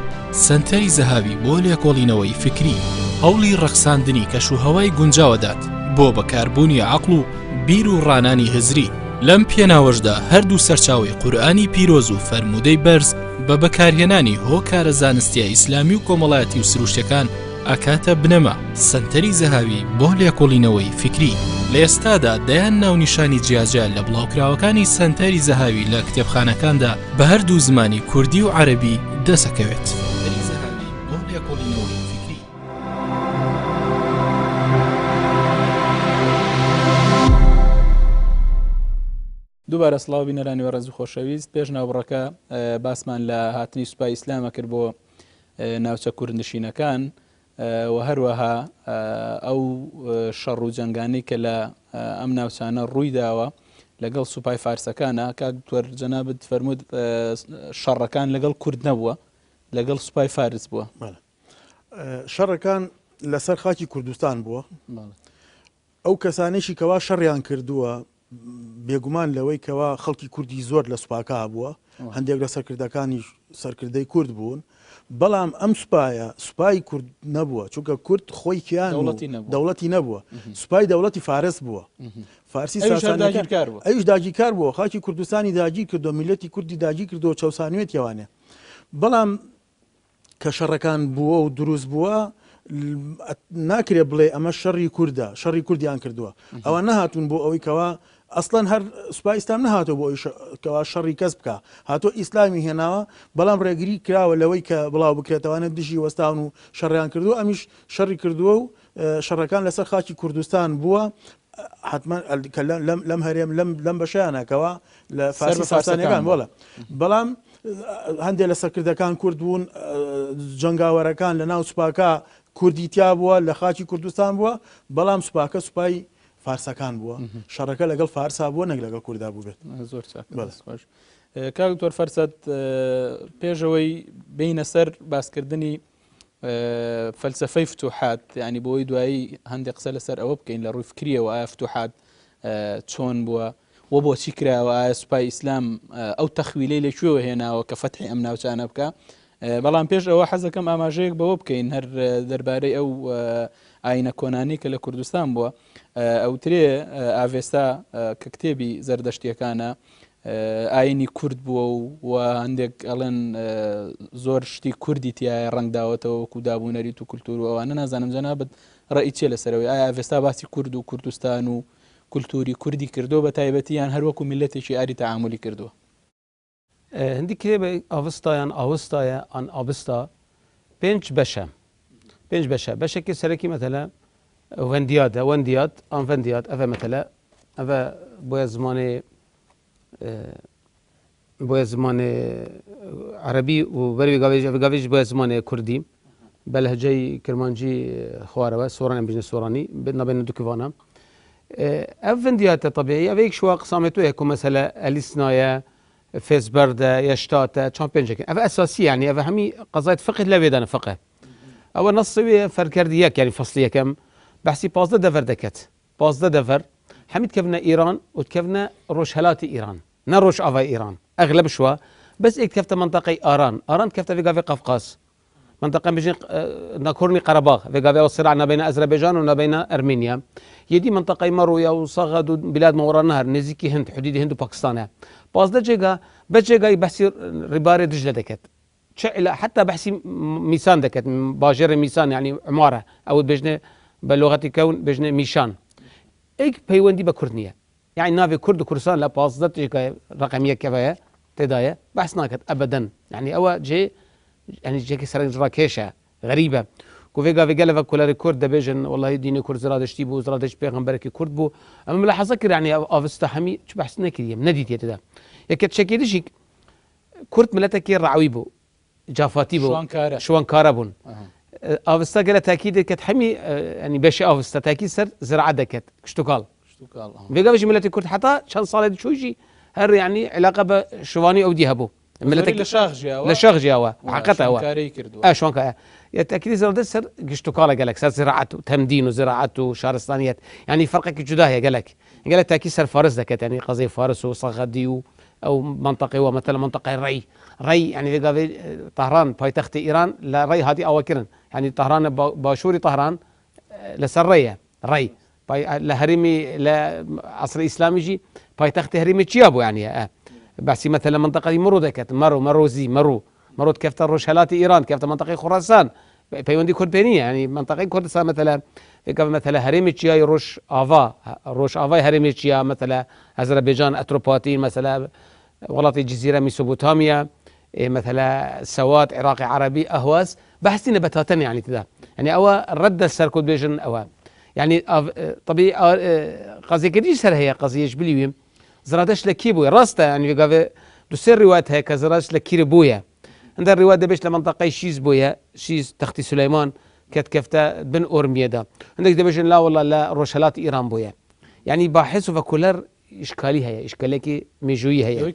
سەنتەری زەهاوی بۆ لێکۆڵینەوەی فکری هەوڵی ڕەخساندنی کەشوهەوای گونجاوەدات بۆ بەکاربوونی عەقڵ و بیر و ڕانانی هزری لەم پێناوەشدا هەردوو سەرچاوی قورئانی پیرۆز و فەرموودەی بەرز بە بەکارهێنانی هۆکارە زانستیە ئیسلامی و کۆمەڵایەتی و سروشتەکان ئەکاتە بنەما سەنتەری زەهاوی بۆ لێکۆڵینەوەی فکری لە ئێستادا دەیان ناونیشانی جیاجە لە بڵاوکراوەکانی سەنتەری زەهاوی لە کتێبخانەکاندا بە هەردوو زمانی کوردی و عەرەبی دەسەکەوێت. دووبارە سڵاو بینەرانی وە ڕێز و خۆشەویست پێش ناوبڕەکە باسمان لە هاتنی سوپای ئیسلامە کرد بۆ ناوچە کوردنشینەکان و هەروەها ئەو شەڕ و جەنگانی کە لە ئەم ناوچانە ڕوویداوە لەگەڵ سوپای فارسەکانە کاک دکتۆر جەنابت فەرموود شەڕەکان لەگەڵ کورد نەبووە لەگەڵ سوپای فارس بووە شەڕەکان لەسەر خاکی کوردستان بووە ئەو کەسانێکی کەوا شەڕیان کردووە بێگومان لەوەی کەوا خەڵکی کوردی زۆر لە سوپاکا بووە هەندێک لە سەرکردەکانی سەرکردەی کورد بوون بەڵام ئەم سوپای کورد نەبووە چونکە کورد خۆی کیان دەوڵەتی نەبووە سوپای دەوڵەتی فارس بووە فارسی ئەوش داگیرکار بووە خاکی کوردستانی داگیر کردو میلەتی کوردی داگیر کردو چەسانوێتیوانێ بەڵام کە شەڕەکان بووە و دروست بووە ناکرێت بڵێ ئەمە شەڕی کووردە شەڕی کوردیان کردووە ئەوە نەهاتون بۆ ئەوەی کەوا ئەسڵەن هەر سوپای ئیسلام نەهاتەوە بۆ کەوا شەڕی کەس بکە هاتۆ ئیسلامی هێناوە بەڵام ڕێگری کراوە لەوەی کە بڵاو بکرێتەوانە دژی وەستاون و شەڕیان کردو ئەمیش شەڕی کردووە و شەڕەکان لەسەر خاکی کوردستان بووە حتمما لەم هەرێم لەم بەشیانەکەەوە لە فارسی ساسانیەکان بۆڵە بەڵام هەندێک لە سەرکردەکان کورد بوون جەنگاوەرەکان لە ناو سوپاکە کوردی تیا بووە لە خاکی کوردستان بووە بەڵام سوپاکە سوپای فارسەکان بووە شەڕەکە لەگەڵ فارسا بووە نەک لەگەڵ کووردا بوو بێت زۆر کاکتۆر فەرسەد پێشەوەی بینە سەر باسکردنی فەلسفەی فتوحات ینی بۆی دوایی هەندێک قسە لەسەر ئەوە بکەین لە ڕووی فکریەوە ئایا فتوحات چۆن بووە و بۆچی کراوە ئایا سوپای ئیسلام ئەو تەخویلەی لەکوێوە هێناوە کە فەتحی ئەم ناوچانە بکە بەڵام پێش ئەوە حەزەکەم ئاماژەیەک بەوە بکەین هەر دەربارەی ئەو ئاینە کۆنانی کە لە کوردستان بووە ئەوترێ ئاڤێستا کە کتێبی زەردەشتیەکانە ئاینی کورد بووە و هەندێک ئەڵێن زۆر شتی کوردی تایە ڕنگداوەتەوە وەکو دابوونەریت و کولتور و ئەوانە نازانم جەنابەت ڕێی چێ لەسەرەوەی ئایا ئاڤێستا باسی کورد و کوردستان و کولتوری کوردی کردو بە تایبەتیان هەروەکو میلەتێکی ئاری تەعاملی کردووە هەندی کتێبە ئاڤستایان ئاوستایە ئەن ئاڤستا پێنج بەشە بەشێکی سەرەکی مەتەلە وەندیات ئەن وەندیات ئەڤە مەتەلە ئەڤە بۆیە زمانێ عەرەبی و بەروی گاوێژ بۆیە زمانێ کوردی بە لەهجەی کرمانجی خوارەوە سۆرانیان بژنە سۆرانی نابێنە دووکڤانە ئەڤ وەندیاتە طبیعی ئەڤەیەک شووە قسامێتوەیە کو مەسەلە ئەلیسنایە فێسبەردە یەشتاتە چۆن پێنجەکە ئەڤە ئەساسی ینی ئەڤە هەمی قەزایەت فقه لەوێدانە فقه ئەوە نەسەوێ فەرکردی یەک ینی فەسڵی یەکەم بەحسی 15 دەڤەر دەکەت 15 دەڤەر هەمید کەڤنە ئیران و تکەڤنە ڕۆژهەلاتی ئیران نە ڕۆژ ئاڤای ئیران ئەغلب شووە بەس ئێک کەفتە منطقەی ئاران کەفتە ڤێگاڤێ قەفقاس منطقة بيجي ناكورني قرباغ في صراع بين أذربيجان وبين أرمينيا يدي منطقة مروية وصغد بلاد ما وراء النهر نزيكي هند حدود هند وباكستان باز ده جيجا بجيجا بحسي رباري دجلة دكت حتى بحسي ميسان دكت باجر ميسان يعني عمارة أو بجنة بلغة كون بجنة ميشان إيك بيوندي بكردنية يعني نافي كرد وكردستان لا باز ده جيجا رقمية كفاية تداية بحث ناكت أبدا يعني أول جي يعني جاكي سرق راكيشة غريبة كوفيجا في كل ريكورد دبيجن والله ديني كورد زرادش تيبو زرادش بيغمبركي كورد بو اما ملاحظة كر يعني افستا حمي شو بحسنا كريم نديت يتدا يكت شكيدشي كورد ملتكي رعويبو جافاتي بو شوان كاربون افستا قال تاكيد كت حمي يعني باش افستا تاكيد سر زراعة دكت شتوكال فيجا بيجي ملتي كورد حتى شان صار شو يجي هر يعني علاقة بشواني او ديهبو ملتك لشاغ جاوا حقتها هو شلون كا تاكيد زرد سر قشتوكاله قال لك سر زراعته تمدين وزراعته شهرستانيات يعني فرقك جداهيه قال لك تاكيد سر فارس ذكت يعني قضيه فارس وصغدي او منطقه ومثلا منطقه ري يعني في طهران بايتخت ايران لا ري هذه اواكرن يعني طهران باشوري طهران لسريه ري لهرمي لعصر الاسلامي جي بايتخت هرمي تشيابو يعني بحسي مثلا منطقة مرو دكت مرو كيف روشهلات إيران كيف منطقة خراسان بيوندي كردبينية يعني منطقة كردستان مثلا هرميتشيا روش آفا هرميتشيا مثلا أذربيجان أتروباتين مثلا ولاية جزيرة ميسوبوتاميا مثلا سوات عراقي عربي أهواز بحسي نباتاتن يعني كذا يعني أوا رد السركود بيجن أوا يعني طبيعي قضية كديش سر هي قضية جبليويم زرادش لكيبويا راستا يعني في دوسر روايات هيك زرادش لكيربويا عند الرواية دبش لمنطقة شيز بويا شيز تختي سليمان كت كفتا بن أورميدا عندك دبش لا والله لا روشلات إيران بويا يعني باحث وفكولر إشكالي هي إشكاليكي ميجوي هي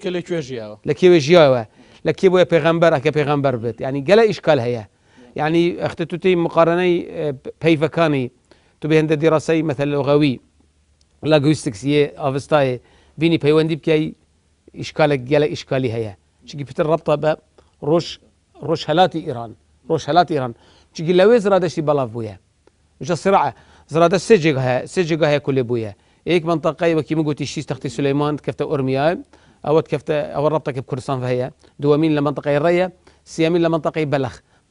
لكيبويا بيغمبر بيغمبر بيت يعني قال إشكال هي يعني اختتوتي مقارني بيفكاني تبي هند دراسي مثل لغوي لاجوستكسيه افستاي بيني بيوندي بكي اشكالك جالك اشكالي هيا شكي بتر ربطه ب روش هلاتي ايران شكي لويز رادشي بلاف بويا مش الصراع زرادة سجها كل بويا هيك منطقة وكيما قلت الشيس تختي سليمان كفت أورميا أو كفت أو ربطك بكردستان فهي دوامين لمنطقة الرية سيامين لمنطقة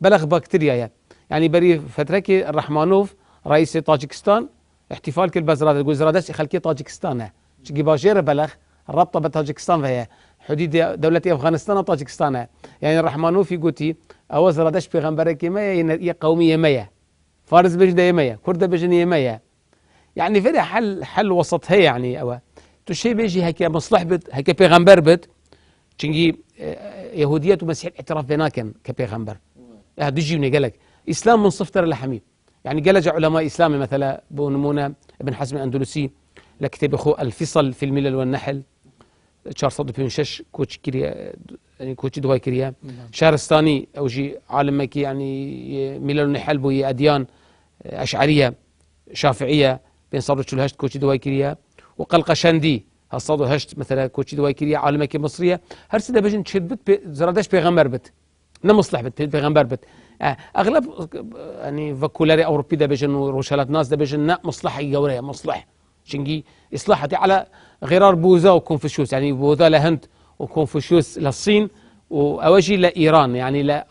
بلخ بكتيريا يعني بري فترة الرحمانوف رئيس طاجكستان احتفال كل بزرادة تقول زرادة خلكي طاجكستان شكي باجير بلخ الربطة بطاجكستان فهي حدود دولة أفغانستان وطاجكستان يعني الرحمانوف يقولي أو زرادة بيغمبرة كيما هي قومية مية فارس بجنة يمية كرد بجنة يمية يعني فدا حل وسط هي يعني أو تشي بيجي هكا مصلح بد هكا بيغمبر بد تشنجي يهوديات ومسيحية اعتراف بيناكن كبيغمبر هذا يجيني قالك إسلام من صفتر لحميد يعني قال علماء إسلامي مثلا بونمونا ابن حزم الأندلسي لكتاب أخو الفصل في الملل والنحل شهر صدو بيونشش كوتش كريا يعني كوتش دواي كريا شهرستاني أو جي عالم مكي يعني ملل والنحل بوي أديان أشعرية شافعية بين صدو الهشت كوتش دواي كريا وقلقشندي هالصدو هشت مثلا كوتش دواي كريا عالم مكي مصرية هرسدا بجن تشد زرادش بيغمبر بت نمصلح بت بيغمبر بت اغلب يعني فكولاري اوروبي ده بيجن وروشالات ناس ده بيجن نا مصلحه جوريه مصلح شنجي اصلاحتي على غرار بوذا وكونفوشيوس يعني بوذا لهند وكونفوشيوس للصين واوجي لايران يعني لا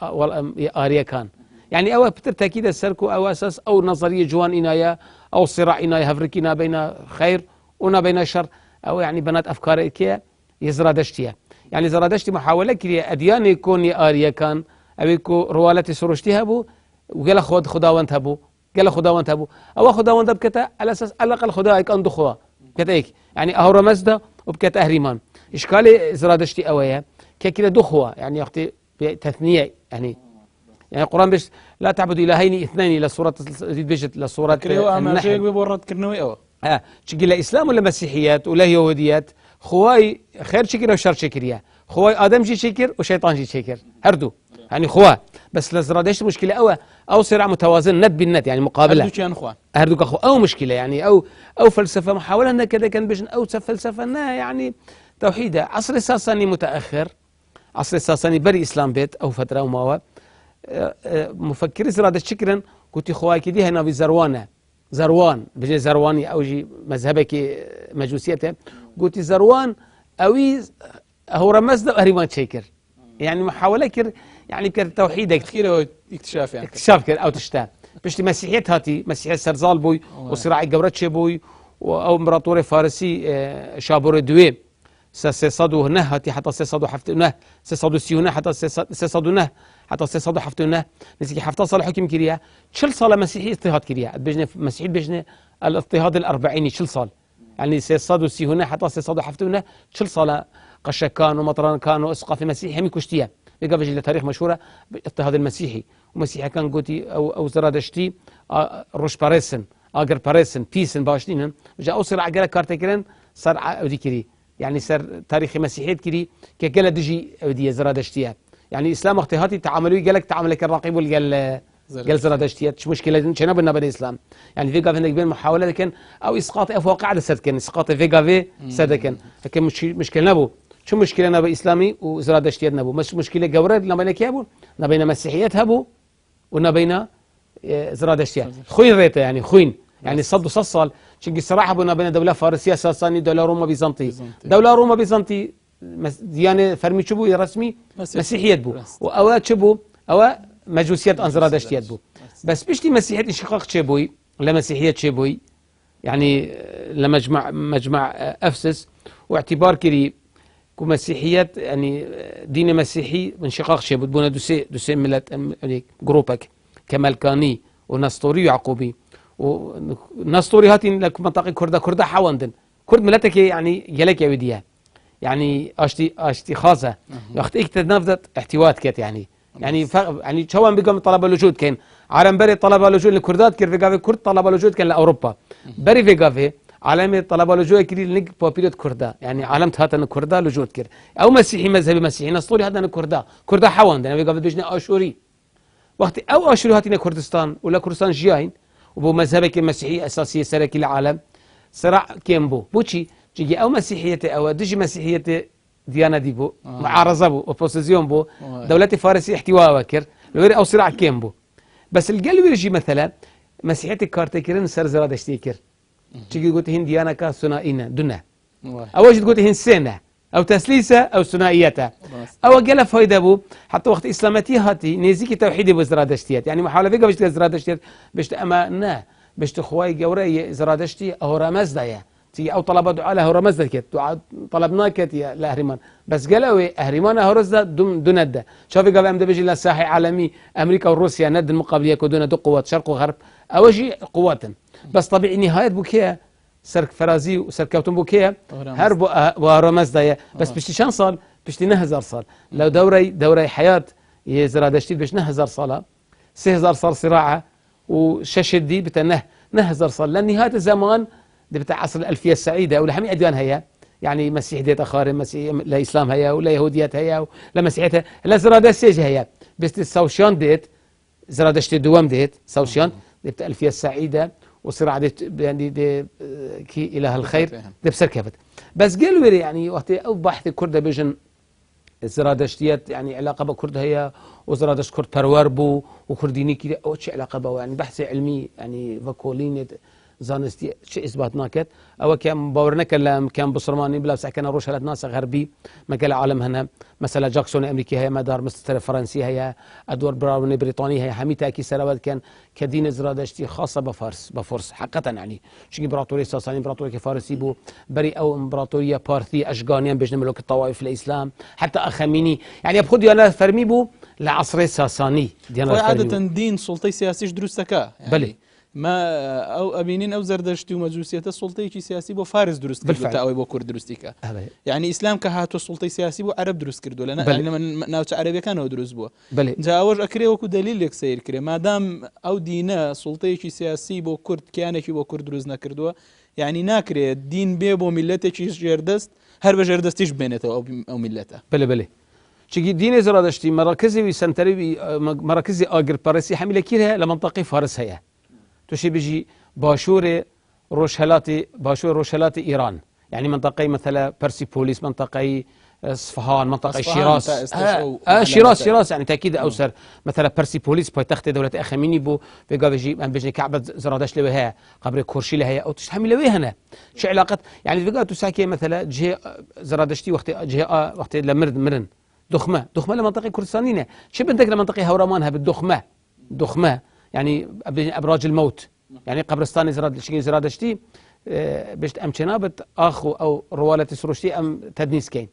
اريا كان يعني او بالتاكيد السركو او اساس او نظريه جوان انايا او صراع انايا هفركينا بين خير ونا بين شر او يعني بنات افكار كي يزرادشتيا يعني زرادشتي محاوله كي اديان يكون اريا كان أبيكو روالتي سروشتي هبو وقال خداوند هبو قال خداوند هبو أو خداوند بكتا على أساس ألقى الخدا هيك أندو خوا كتا هيك يعني أهور مزدا وبكتا أهريمان إشكالي زرادشتي أويا كده دخوا يعني أختي تثنية يعني القرآن بيش لا تعبدوا إلهين اثنين لسورة بيجت لسورة النحل بورد كرنوي أو تقول إسلام ولا مسيحيات ولا يهوديات خواي خير شكر وشر شكريا خواي آدم جي شكر وشيطان جي شكر هردو يعني خوا بس لزرادش مشكلة أو صراع متوازن ند بالند يعني مقابلة هردوك أخو أو مشكلة يعني أو فلسفة محاولة أن كذا كان بيجن أو فلسفة أنها يعني توحيدة عصر الساساني متأخر عصر الساساني بري إسلام بيت أو فترة وماوا مفكري زرادش شكرا كنت خواي كدي هنا في زروان بيجي زرواني أو جي مذهبك مجوسيته قلت زروان أوي هو رمز أهريمان شيكر يعني محاولة كر يعني كتوحيد كثير اكتشاف يعني اكتشاف كر او تشتاف باش مسيحيات هاتي مسيحية سرزال بوي وصراع جورتش بوي او امبراطوري فارسي شابور دوي سيصادو هنا هاتي حتى سيصادو حفت نه سيصادو سيونه حتى سيصادو نه حتى سيصادو حفت نه نسيكي حفت صالح حكم كريا شل صال مسيحي اضطهاد كريا بجنه مسيحي بجنه الاضطهاد الأربعيني شل صال يعني سيصادو سيونه حتى سيصادو حفت نه شل صال قشكان ومطران كان واسقاف مسيحي هم كشتيا لقى بيجي لتاريخ مشهوره اضطهاد المسيحي ومسيحي كان قوتي او زرادشتي روش باريسن اجر باريسن بيسن باشتينن جاء اوصل على كارتكرن صار ذكري يعني صار تاريخ مسيحي كري كقال دجي ودي زرادشتيا يعني اسلام اضطهادي تعاملوا قالك تعاملك الرقيب والقال قال زرادشتيا مش مشكله شنو بنا بالاسلام يعني في قافنا بين محاوله لكن او اسقاط افواق عدد سد كان اسقاط في قافي سد كان لكن مشكله نبو شو مشكلة نبي إسلامي وزرادشتيات نبو مش مشكلة جورد نبينا كيابو نبينا مسيحيات هبو ونبينا زرادشتيات خوين ريته يعني خوين يعني صدوا صصل شنقي الصراحة بنا بين دولة فارسية ساساني دولة روما بيزنطي دولة روما بيزنطي ديانة فرمي شبو رسمي مسيحيات بو وأوات شبو أو مجوسيات أن زرادشتيات بو بس بيشتي مسيحيات انشقاق شبوي ولا مسيحيات شبوي يعني لمجمع أفسس واعتبار كري كمسيحيات يعني دين مسيحي انشقاق شيء بدنا دوسي ملت يعني جروبك كمالكاني ونسطوري ويعقوبي ونسطوري هاتين لك منطقة كردا حواندن كرد ملتك يعني جلك يا وديا يعني اشتي خاصة وقت اكتنافذت احتوات كت يعني يعني شوان بيقام طلب الوجود كان عالم بري طلب الوجود للكردات كير في كرد طلب الوجود كان لأوروبا بري في قافي عالم طلب الوجود كري لنك بابيرت كردا يعني عالم هذا كردا لوجود كير او مسيحي مذهبي مسيحي نسطوري هذا كردا حوان ده بيقام بيجنا اشوري وقت او اشوري هاتين كردستان ولا كردستان جاين وبو مذهبك مسيحي اساسي سركي العالم صراع كيمبو بوشي جيجي او مسيحيه او دجي مسيحيه ديانه دي بو معارضه بو اوبوزيسيون بو دولة فارسي احتواء وكر لوري او صراع كيمبو بس القلب يجي مثلا مسيحيه كارتكرين سر زرادشتيكر تيجي قلت هين ديانه كا ثنائيه دنا او جيت قلت هين سنه او تسليسه او ثنائيته او قال فايده بو حتى وقت اسلامتي هاتي نيزيكي توحيدي بزرادشتيات يعني محاوله فيك باش زرادشتيات باش اما نا باش تخواي قوري زرادشتي او رمز دايا تي او طلب دعاء له رمز دايا دعاء طلبناك يا الاهرمان بس قالوا اهرمان هرز دون شوفي قال ام بيجي للساحه عالمي امريكا وروسيا ند المقابله يكونون دو قوات شرق وغرب اوجي قوات بس طبيعي نهايه بوكيه سرك فرازي وسرك كوتن بوكيه هرب ورمز دايا بس بشتي شان صال بشتي نهزار صال لو دوري حياه يزرادشتي باش نهزار صاله 6000 صار صراعه وششدي بتنه نهزر صار لان نهايه الزمان دي بتاع عصر الالفيه السعيده ولا حمي اديان هيا يعني مسيح ديت اخر مسيح لا اسلام هيا ولا يهوديات هيا ولا مسيحيه لا زرادشتي هيا بس السوشيان ديت زرادشتي دوام ديت سوشيان دي بتاع الالفيه السعيده وصراع ديت يعني دي كي اله الخير دي بسركبت بس قالوا يعني وقت او بحث كرد بيجن الزرادشتيات يعني علاقه بكرد هي وزرادشت كرد بروار بو وكرديني كده او شيء علاقه بو يعني بحث علمي يعني فاكولين زانستي شيء اثبات ناكت او كان باورنا كان بصرماني بلا سكن روش هلات ناس غربي مجال عالم هنا مثلا جاكسون امريكي هي مدار مستر فرنسي هي ادوار براون بريطاني هي حميتا كي سراوات كان كدين زرادشتي خاصه بفرس حقا يعني شي امبراطوريه ساساني امبراطوريه فارسي بو بري او امبراطوريه بارثي اشغانيان باش نملك الطوائف الاسلام حتى اخميني يعني بخذ انا فرمي بو العصر الساساني ديانا عاده دين سلطه سياسي دروستكا يعني بلي ما او امينين او زردشتي ومجوسيه السلطه سياسي بو فارس درست كردو او بو كرد دروستيكا يعني اسلام كهاتو السلطه سياسي بو عرب دروست كردو لنا يعني ناوت عربي كانوا دروست بو جاوج اكري وكو دليل لك سير كري ما دام او دينا سلطه سياسي بو كرد كانك بو كرد دروز نكردو يعني ناكري الدين بيبو ملته جردست هر بجردستيش بينته او ملته بلي شي دين زرادشتي مراكزي سنتري مراكزي اجر بارسي حمله كيرها لمنطقه فارس هي تشي بيجي باشور روشهلات ايران يعني منطقه مثلا بيرسيبوليس منطقه اصفهان منطقه شيراز شيراز يعني تاكيد اوسر مثلا بيرسيبوليس بايتخت دوله اخميني بو بيجي بيجي كعبه زرادش لها قبر كورشي لها او تحمل لها هنا شو علاقه يعني بيجي تساكي مثلا جهه زرادشتي وقت لمرن دخمه لمنطقه كردستانيه شو بدك لمنطقه هورمانها بالدخمه يعني ابراج الموت يعني قبرستان زرادشتي باش امشنابت اخو او روالة سروشتي ام تدنيس كين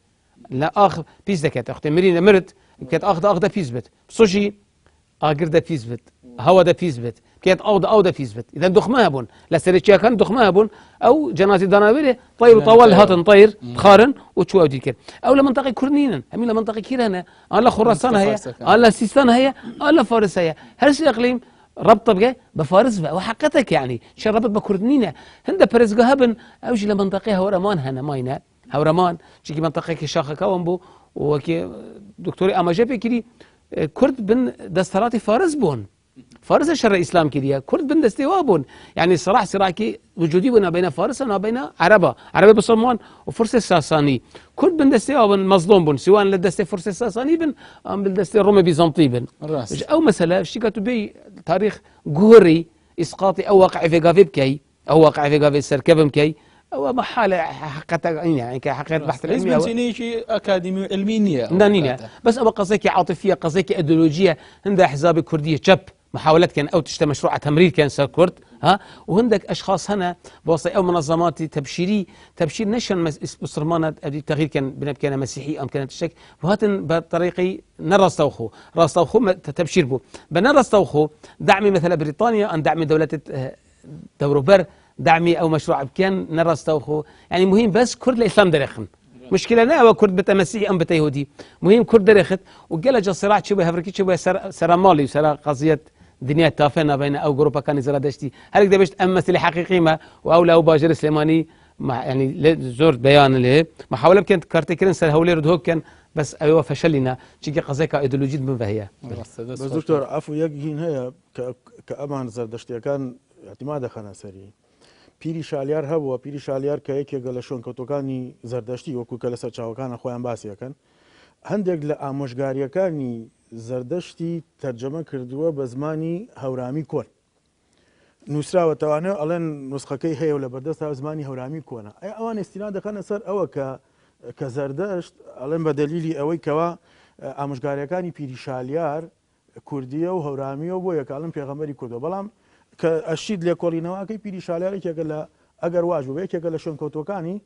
لا اخ بيز دكات اختي مرينا مرت كانت اخذ بيزبت سوشي اجر ده بيزبت هوا ده بيزبت كانت او ده بيزبت اذا دخمها بون لا سريتشا كان دخمها بون او جنازي دنابله طير طول هاتن طير تخارن وتشو ودي كده او لمنطقه كورنينا همين لمنطقه كيرنا الله خراسان هي الله سيستان هي الله فارس هي هرس الاقليم ربط بقى بفارس بقى وحقتك يعني شربت بكردنينا هند برزقه هبن اوجي لمنطقه هورمان هنا ماينا هورمان شي منطقه كي شاخه كومبو وكي دكتوري اما جابي كدي كرد بن دستراتي فارس بون فارس الشرع الاسلام كدي كرد بن دستيوا بون يعني صراع كي وجودي بين فارس وبين عربه بصمان وفرس الساساني كرد بن دستيوا بن مظلوم بون سواء لدستي فرس الساساني بن ام بالدستي الرومي بيزنطي بن او مثلا شيكاتو بي تاريخ جوري اسقاطي او واقع في غافيبكي او واقع في غافي سركبمكي او محاله حقيقه يعني كحقيقه بحث العلمي لازم شيء اكاديمي علمية نانية بس ابقى قصيكي عاطفيه قصيكي ايديولوجيه عند احزاب كرديه جب محاولات كان او تشتى مشروع تمرير كان سر كرد ها وهندك اشخاص هنا بوصي او منظمات تبشير نشن بصرمانه التغيير كان مسيحي ام كانت الشك وهاتن بطريقي نرستوخو تبشير بو بنرستوخو دعمي مثلا بريطانيا ان دعمي دوله دوروبر دعمي او مشروع كان نرستوخو يعني مهم بس كرد الاسلام درخن مشكله لا هو كرد بتا مسيحي ام بتا يهودي مهم كرد درخت وقال جا صراع شبه هفركي شبه سرمالي وسرا قضيه دنيا تافهنا بين او جروبا كان زرادشتي هل قد بشت امثله حقيقي ما واولى او باجر سليماني مع يعني زور بيان له محاوله كانت كارتكرين سر هولي رد كان بس ايوه فشلنا شيء قضيه ايديولوجيه من فهي بس دكتور عفوا يجين هي كامان زردشتي كان اعتماد خناسري پیری شالیار هەبووە پیری شالیار کە یەکێکە لە شوێنکەوتەکانی زەردەشتی وەکو کە لەسەر چاوەکانە خۆیان باسیەکەن هەندێک لە ئامۆژگاریەکانی زەردەشتی تەرجەمە کردووە بە زمانی هەورامی کۆن نووسراوەتەوانێت ئەڵێن نسخەکەی هەیە و لە بەردەستا زمانی هەورامی کۆنە ئەوان ئێستینا دەکەنە سەر ئەوە کە زەردەشت ئەڵێن بە دەلیلی ئەوەی کەوا ئامۆژگاریەکانی پیری شالیار کوردیە و هەورامیەوە بۆ یەکڵم پێغەمبەری کوردەوە بەڵام کە ئەشید لێکۆڵینەوەکەی پیری شالیارێکێکە لە ئەگەر واژ بوو یەکێکە لە شوێنکەوتەکانی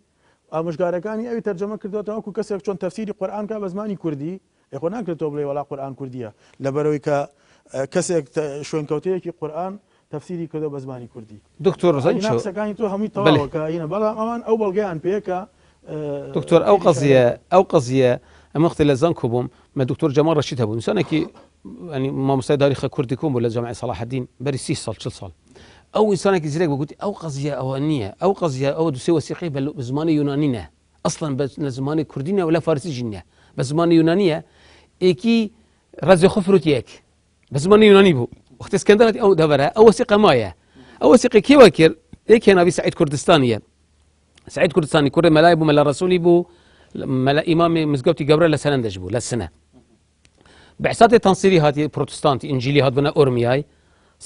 ئامۆژگارەکانی ئەوی تەرجەمە کردوێتەوەکو کەسێک چۆن تەفسیری قورئانکە بە زمانی کوردی یخۆ ناکرێتەوە بڵێ وەڵا قورئان کوردیە لەبەرەوەی کە کەسێک شوێنکەوتەیەکی قورئان تەفسیری کردو بە زمانی کوردی دکتۆر ڕزانچەکانی تۆ هەمووی تەواوەکە بەڵام ئەوان ئەو بەڵگەیان پێکە دکتۆر ئەو قەزیە ئەمە وەختی لە زانکۆ بووم مە دکتۆر جەمال ڕەشید هەبوو ئینسانێکی ینی مامۆستای تاریخە کوردی کۆم بوو لە جامعەی سەلاح الدین بەری 30 ساڵ 40 ساڵ ئەو ئینسانێکی زیرەک بوو ئەو قەزیە ئەوە نییە ئەو قەزیە ئەوە دووسێ وەسیقەی بە زمانی یۆنانینە ئەسڵەن بە زمانی کوردینە و لە فارسیجی نییە بە زمانی یۆنانیە ئێکی ڕەزی خۆفروتیەک بە زمانی یۆنانی بوو وەختی ئەسکەندەر ئەو دەبەرە ئەو وەسیقە مایە ئەو وەسیقی کێوە کرد یەک هێناوی سعید کوردستانیە سعید کوردستانی کوڕی مەلای بوو مەلا ڕەسوولی بوو مەلا ئیمامی مزگەوتی گەورە لە سەرەندەش بوو لە سنە بەعساتی تەنسیری هاتی پرۆتستانتی ئینجیلی هات بنە ئۆرمیای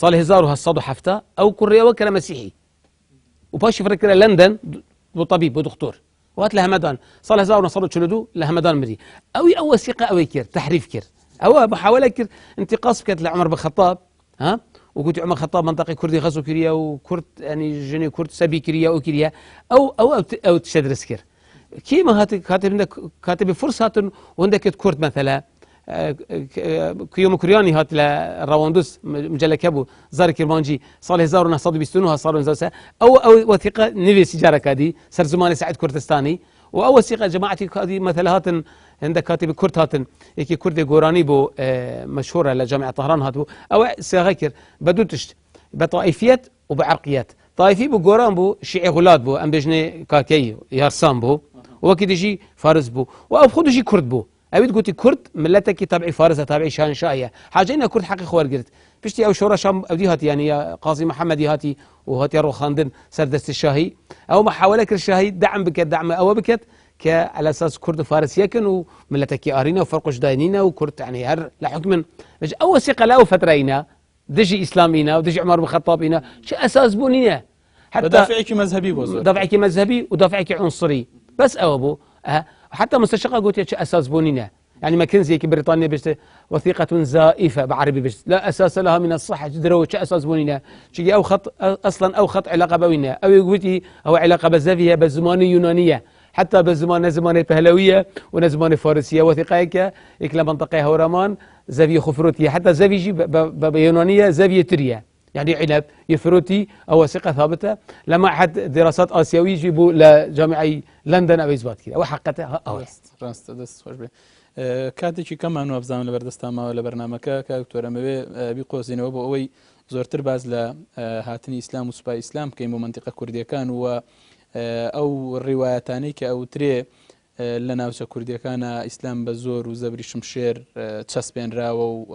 ساڵی 1970 ئەو کوڕیەوە کە لە مەسیحی و پاشی فرەکرە لەندەن بۆ طەبیب بۆ دکتۆر وات لە هەمەدان ساڵ 1942 لە هەمەدان مری ئەوی ئەو وەسیقە ئەوەی کرد تەحریف کرد ئەوە محاولە کرد انتقاص بکات لە عمر بن خەطاب ها وقلت عمر خطاب منطقة كردي غزو كريا وكرد يعني جني كرد سبي كريا وكريا أو تشدرس كر كيما كاتب فرصة وعندك كرد مثلا كيوم كرياني هات لراوندوس مجلة كابو زار كرمانجي صار 1929 صار أو وثيقة نبي سجارة كادي سر زمان سعيد كردستاني وأول وثيقة جماعتي هذه مثلا هاتن عندك كاتب كرد هاتن يكي كردي قوراني بو مشهورة لجامعة طهران هاتو أو ساغكر بدوتشت بطائفيات وبعرقيات طائفي بو قوران بو شيعي غلاد بو أم بجني كاكي يارسان بو وكي يجي فارس بو وأو خدو جي كرد بو أبي تقولي كرد ملتك تابعي فارس تابعي شاهنشاهية حاجينا كرد حقي خوار قلت بشتي أو شورى شام أو دي هاتي يعني قاضي محمد هاتي وهاتي روخاندن سردست الشاهي أو محاولة الشاهي دعم بكت دعم أو بكت على أساس كرد فارس يكن وملتك آرينا وفرقش داينينا وكرد يعني هر لحكم أول ثقة لا فترينا دجي إسلامينا ودجي عمر بن الخطابينا شو أساس بونينا حتى دافعك مذهبي بوزور دافعك مذهبي ودافعك عنصري بس أبو حتى مستشقة قلت شو أساس بونينا يعني ماكنزي كي بريطانيا بيشت وثيقة زائفة بعربي بيشت لا أساس لها من الصحة جدروا شو أساس بونينا شيء أو خط أصلا أو خط علاقة بوينا أو يقولي أو علاقة بزافية بالزمانية يونانية حتى بالزمان بهلوية ونزمان فارسية وثيقة إكلا منطقة هورمان زاوية خفروتية حتى زاوية بيونانية زاوية تريا يعني عنب يفروتي أو ثقة ثابتة لما أحد دراسات آسيوية يجيبوا لجامعة لندن أو إثبات كذا وحقته راست دست خوش به کاتێکی کەمان وابزانام لە بەردەستاماوە لە بەرنامەکە کە دکتۆرەمەوێ بیقۆزینەوە بۆ ئەوەی زۆرتر باز لە هاتنی ئیسلام و سوپای ئیسلام بکەین بۆ منتیقە کوردیەکان و ئەو ڕیوایەتانەی کە ئەوترێ لە ناوچە کوردیەکانە ئیسلام بە زۆر و زەبری شمشێر چەسپێنراوە و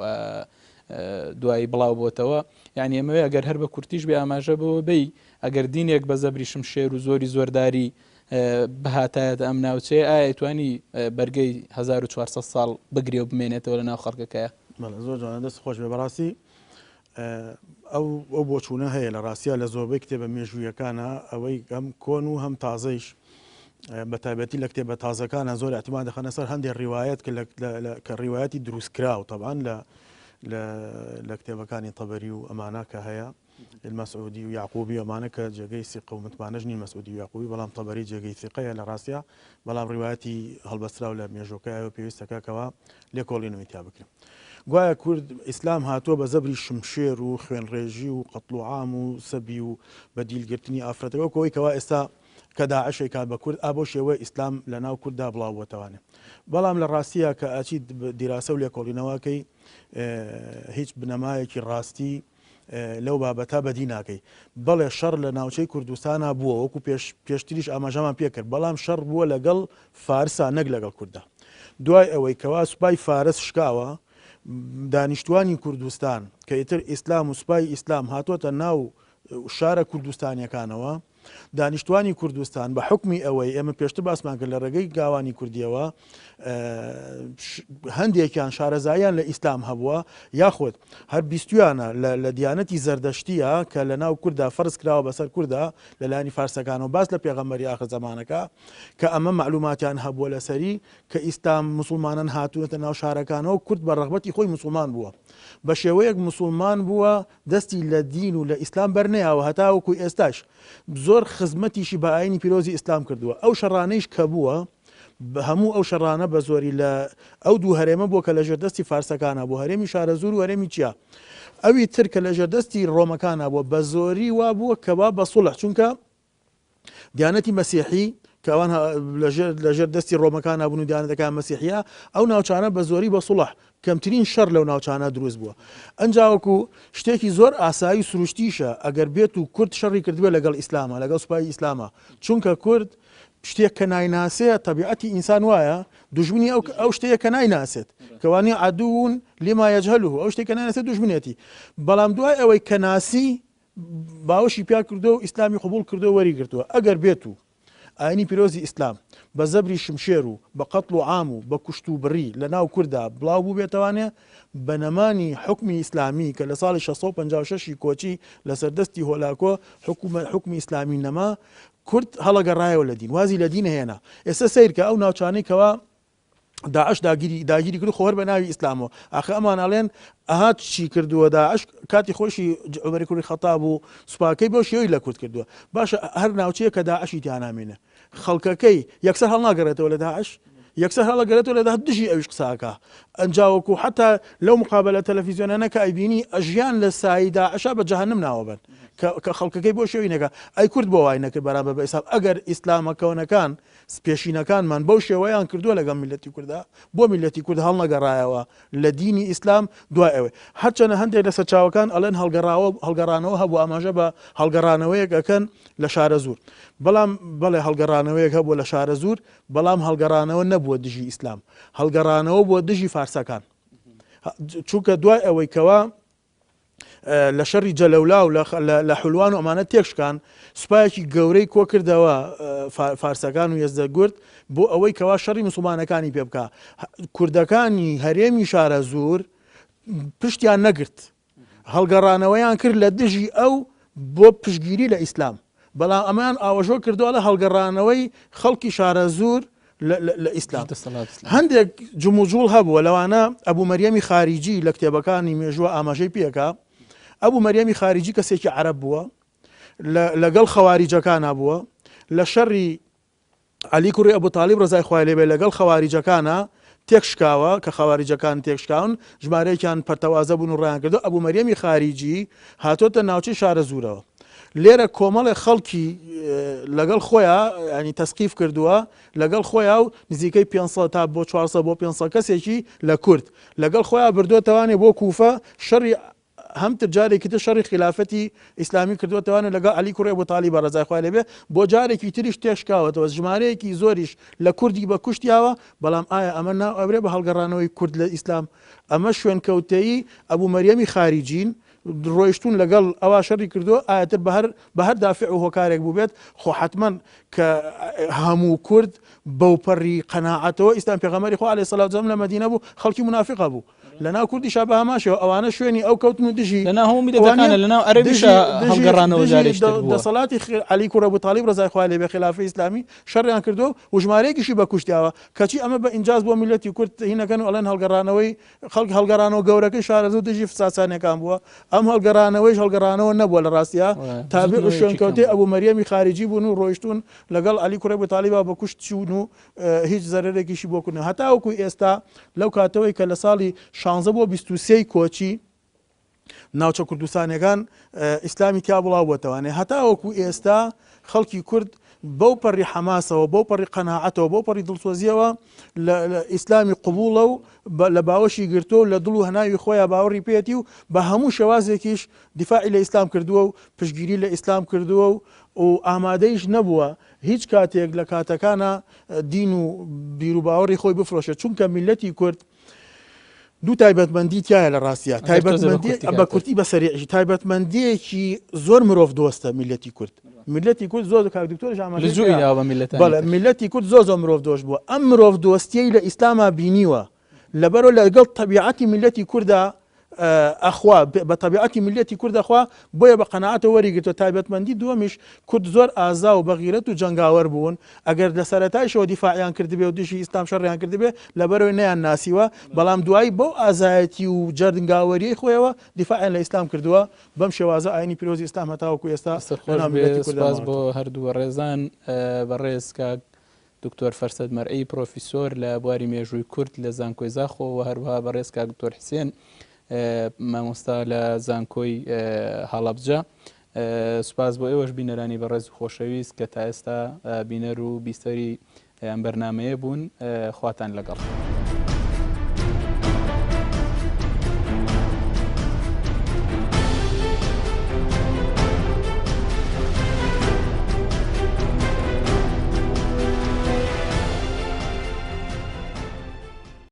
دوایی بڵاو بۆتەوە یعنی ئەمەوێ ئەگەر هەر بە کورتیش بێ ئاماژە بەوە بێی ئەگەر دینێک بە زەبری شمشێر و زۆری زۆرداری بەهاتایەت ئەم ناوچەیە ئایا توانی بەرگەی 1400 ساڵ بگرێ و بمێنێتەوە لە ناو خەڵکەکەیە زۆر جوانە دەست خۆش بێ بەڕاستی ئەو بۆچوونە هەیە لە ڕاستیە لە زۆربەی کتێبە مێژوویەکانە ئەوەی هەم کۆن و هەم تازەیش بە تایبەتی لە کتێبە تازەکانە زۆر احتیمال دەخەنە سەر هەندێک ڕیوایەت کە ڕیوایەتی دروستکراوە طبعاً لە کتێبەکانی تەبەری و ئەمانە کە هەیە المەسعودی و یعقوبی ئەمانە کە جێگەی سیقە و متمانەش نین مەسعودی و یعقوبی بەڵام تەبەری جێگەی سیقەیە لە ڕاستیە بەڵام ڕیوایەتی هەڵبەستراو لە مێژووەکەیەوە پێویستەکەکەوە لێکۆڵینەوەی تا بکرێن گوایە کورد ئیسلام هاتووە بە زەبری شمشێر و خوێنڕێژی و قەتڵ و عام و سەبی و بەدیلگرتنی ئافرەتەوە کۆی کەوا ئێستا کە داعشی کات بە کورد ئابۆ شێوەی ئیسلام لە ناو کووردا بڵاو بۆتەوانێ بەڵام لە ڕاستیە کە ئاچیت دیراسە و لێکۆڵینەوەکەی هیچ بنەمایەکی ڕاستی لەو بابەتە بەدی ناکەی بەڵێ شەڕ لە ناوچەی کوردستانە بووە وەکو پێشتریش ئاماژەمان پێکرد بەڵام شەڕ بووە لەگەڵ فارسا نەک لەگەڵ کووردا دوای ئەوەی کەوا سوپای فارس شکاوە دانیشتوانی کوردستان کە ئیتر ئیسلام و سوپای ئیسلام هاتوۆتە ناو شارە کوردستانیەکانەوە دانیشتوانی کوردستان بە حکمی ئەوەی ئێمە پێشتر باسمان کرد لە ڕێگەی گاوانی کوردیەوە هەندێکیان شارەزاییان لە ئیسلام هەبووە یاخود هەر بیستویانە لە دیانەتی زەردەشتیە کە لە ناو کووردا فەرز کراوە بەسەر کووردا لەلایانی فارسەکانەوە باس لە پێغەمبەری ئاخر زەمانەکە کە ئەمە معلوماتیان هەبووە لەسەری کە ئیسلام مسلمانان هاتوونەتە ناو شارەکانەوە کورد بە ڕەغبەتی خۆی مسلمان بووە بە شێوەیەک مسلمان بووە دەستی لە دین و لە ئیسلام بەرنەیەوە هەتاوەکوی ئێستاش زۆر خزمەتیشی بە ئاینی پیرۆزی ئیسلام کردووە ئەو شەڕانەیش کە بووە هەموو ئەو شەڕانە بە زۆری لە ئەو دوو هەرێمە بووە کە لە ژێردەستی فارسەکانە بۆ هەرێمی شارەزور و هەرێمی چیا ئەوی تر کە لە ژێردەستی ڕۆمەکانە بووە بە زۆری وا بووە کەوا بە سوڵح چونکە دیانەتی مەسیحی کەوان لە ژێر دەستی ڕۆمەکان بوون و دیانەتەکان مەسیحیە ئەو ناوچانە بە زۆری بە سوڵح کەمترین شەڕ لەو ناوچانە دروست بووە ئەنجاوەکو شتێکی زۆر ئاسایی سروشتیشە ئەگەر بێت و کورد شەڕی کردووە لەگەڵ ئیسلامە لەگەڵ سوپای ئیسلامە چونکە کورد شتێک کە نایناسێ تەبیعەتی ئینسان وایە دوژمنی ئەو شتەیە کە نایناسێت کەوانی عەدوون لما یەجهەلوه ئەو شتێک کە نایناسێت دوژمنێتی بەڵام دوای ئەوەی کە ناسی باوەشی پیا کردو و ئیسلامی قبول کردو وەریگرتووە ئەگەر بێت و ئاینی پیرۆزی ئیسلام بە زەبری شمشێر و بە قەتڵ و عام و بە کوشت و بڕی لە ناو کووردا بڵاو بوو بێتەوانێ بە نەمانی حکمی ئیسلامی کە لە ساڵی 1656 کۆچی لەسەر دەستی هۆلاکۆ حکمی ئیسلامی نەما کورد هەڵەگەڕایەوە لە دین وازی لە دین هێنا ئێستا سیر کە ئەو ناوچانەی کەوا داعش داگیری کرد خۆر بە ناوی ئیسلامەوە ئاخە ئەمان ئەڵێن ئەهات چی کردووە داعش کاتی خۆشی عومەری کوڕی خەتاب و سوپاکەی بۆ شێوەی لە کورد کردووە باشە هەر ناوچەیە کە داعشی تیانامێنە خەڵکەکەی یەکسەر هەڵناگەڕێتەوە لە داعش یەکسەر هەڵەگەرێتەوە لە دژی ئەوش قساکە ئەنجاوەکو حتا لەو مقابلە تەلەڤیزیۆنانە کە ئەیبینی ئەژیان لە سایی داعشا بە جەهەنم ناوەبن کە خەڵکەکەی بۆ شێوی نەکە ئەی کورد بۆ وای نەکرد بەرامبەر بە ئیسلام ئەگەر ئیسلامەکەونەکان پێشینەکانمان بەو شێوەیان کردووە لەگەڵ میلەتی کووردا بۆ میلەتی کورد هەڵنەگەڕایەوە لە دینی ئیسلام دوای ئەوێ هەرچەنە هەندێک لە سەرچاوەکان ئەڵێن هەڵگەڕانەوە هەبوو ئاماژە بە هەڵگەڕانەوەیەک ئەکەن لە شارە زور بەڵام بەڵێ هەڵگەڕانەوەیەک هەبووە لە شارە زور بەڵام هەڵگەڕانەوە نەبووە دژی ئیسلام هەڵگەڕانەوە بۆ دژی فارسەکان چونکە دوای ئەوەی کەوا لە شەڕی جەلەولا و لە حولوان و ئەمانە تێکشکان سوپایەکی گەورەی کۆ کردەوە فارسەکان و یەزدەگورد بۆ ئەوەی کەوا شەڕی موسڵمانەکانی پێ بکە کوردەکانی هەرێمی شارە زور پشتیان نەگرت هەڵگەڕانەوەیان کرد لە دژی ئەو بۆ پشتگیری لە ئیسلام بەڵام ئەمان ئاوەژۆ کردووە لە هەڵگەڕانەوەی خەڵکی شارە زور لە ئیسلام هەندێک جموجوڵ هەبووە لەوانە ئەبوو مەریەمی خاریجی لە کتێبەکانی مێژووە ئاماژەی پێکە ئەبوو مەریەمی خاریجی کەسێکی عەرەب بووە لەگەڵ خەواریجەکانە بووە لە شەڕی عەلی کوڕی ئەبوو تاڵیب ڕەزای خوای لێبێ لەگەڵ خەواریجەکانە تێکشکاوە کە خەواریجەکان تێکشکاون ژمارەیەکیان پەرتەوازە بوون و ڕایان کردو ئەبوو مەریەمی خاریجی هاتۆتە ناوچەی شارە زورەوە لێرە کۆمەڵێ خەڵکی لەگەڵ خۆیان ینی تەسقیف کردووە لەگەڵ خۆیان و نزیکەی 500 تا بۆ 400 بۆ 500 کەسێکی لە کورد لەگەڵ خۆیان بردووەتەوانێ بۆ کوفە شەڕی هەمتر جارێکی تر شەڕی خلافەتی ئیسلامی کردوەتەوانە لەگەڵ عەلی کوڕی ئەبوو تاڵیب ڕەزای خوای لێبێ بۆ جارێکی تریش تێشکاوەتەوە ژمارەیەکی زۆریش لە کوردی بە کوشتیاوە بەڵام ئایا ئەمە ناو ئەبرێ بە هەڵگەڕانەوەی کورد لە ئیسلام ئەمە شوێنکەوتەیی ئەبوو مەریەمی خاریجین ڕۆیشتون لەگەڵ ئەوا شەڕی کردووە ئاەتر بە هەر دافع و هۆکارێک بوو بێت خۆ حتمما کە هەموو کورد بەوپەڕی قەناعەتەوە ئیسلام پێغەمبەری خوا عەلەیهی سەڵات و سەلام لە مەدینە بوو خەڵکی منافقە بوو لەناو کوردی شابە هەماشەوە ئەوانە شوێنی ئەو کەوتن و دژی لەناو هەموو میلەتەکانە لەناو عەرەبیشە هەڵگەڕانەوە جارێشتر بووە دەسەڵاتی عەلی کوڕ ئەبوو تاڵیب ڕەزای خوای لێبێ خلافەی ئیسلامی شەڕیان کردو و ژمارەیەکیشی بە کوشتیاوە کەچی ئەمە بە ئینجاز بۆ میلەتی کورد هینەکەن و ئەڵێن هەڵگەڕانەوەی خەڵک هەڵگەڕانەوە گەورەکەی شارە زوو دژی فساسانیەکان بووە ئەم هەڵگەڕانەوە نەبووە لە ڕاستیە تابع و شوێنکەوتەی ئەبوو مەریەمی خاریجی بوون و ڕۆیشتون لەگەڵ عەلی کوڕ ئەبوو تاڵیبا بە کوشت چوون و هیچ زەرێکیشی بۆ کردن هەتاوەکو ئێستا لەو کاتەوەی کە لە ساڵی 16 بۆ 23 کۆچی ناوچە کوردستانیەکان ئیسلامی تیا بڵاو بۆتەوانێ هەتاوەکو ئێستا خەڵکی کورد بەو پەڕی حەماسەوە بەو پەڕی قەناعەتەوە بەو پەڕی دڵسۆزیەوە لە ئیسلامی قبوڵە و لە باوەشی گرتۆ و لە دڵ و هەناوی خۆیان باوەڕی پێێتی و بە هەموو شێوازێکیش دیفاعی لە ئیسلام کردووە و پشتگیری لە ئیسلام کردووە و ئامادەیش نەبووە هیچ کاتێک لە کاتەکانە دین و بیر و باوەڕی خۆی بفرۆشێت چونکە میلەتی کورد دوو تایبەتمەندی تایە لە ڕاستیە تایبەتمەندی بە کورتی بە سەریعی تایبەتمەندیەکی زۆر مرۆڤ دۆستە میلەتی کورد میلەتی کورد زۆر کاکدکتۆر لە میلەتی کورد زۆ مرۆڤ دۆش بووە ئەم مرۆڤ دۆستیەی لە ئیسلاما بینیوە لەبەرەوە لەگەڵ تەبیعەتی میلەتی کووردا ئەخوا بە تەبیعەتی میلەتی کوردەخوا بۆیە بە قەناعەتەوە وەریگرتووە تایبەتمەندی دووەمیش کورد زۆر ئازا و بەغیرەت و جەنگاوەر بوون ئەگەر لە سەرەتایشەوە دیفاعیان کردبێ و دژی ئیسلام شەڕیان کردبێ لەبەرەوەی نەیان ناسیوە بەڵام دوایی بەو ئازایەتی و جەنگاوەریەی خۆیەوە دیفاعیان لە ئیسلام کردووە بەم شێوازە ئاینی پیرۆزی ئیسلام هەتاوەکو ئێستا سپاس بۆ هەردووە ڕێزان بەڕێز کاک دکتۆر فەرسەد مەرعی پرۆفیسۆر لە بواری مێژووی کورد لە زانکۆی زاخۆ و هەروەها بەڕێز کاک دکتۆر حسێن مامۆستا لە زانکۆی هەڵەبجە سوپاس بۆ ئێوەش بینەرانی بەڕێز و خۆشەویست کە تا ئێستا بینەر و بیستەری ئەم بەرنامەیە بوون خواتان لەگەڵ.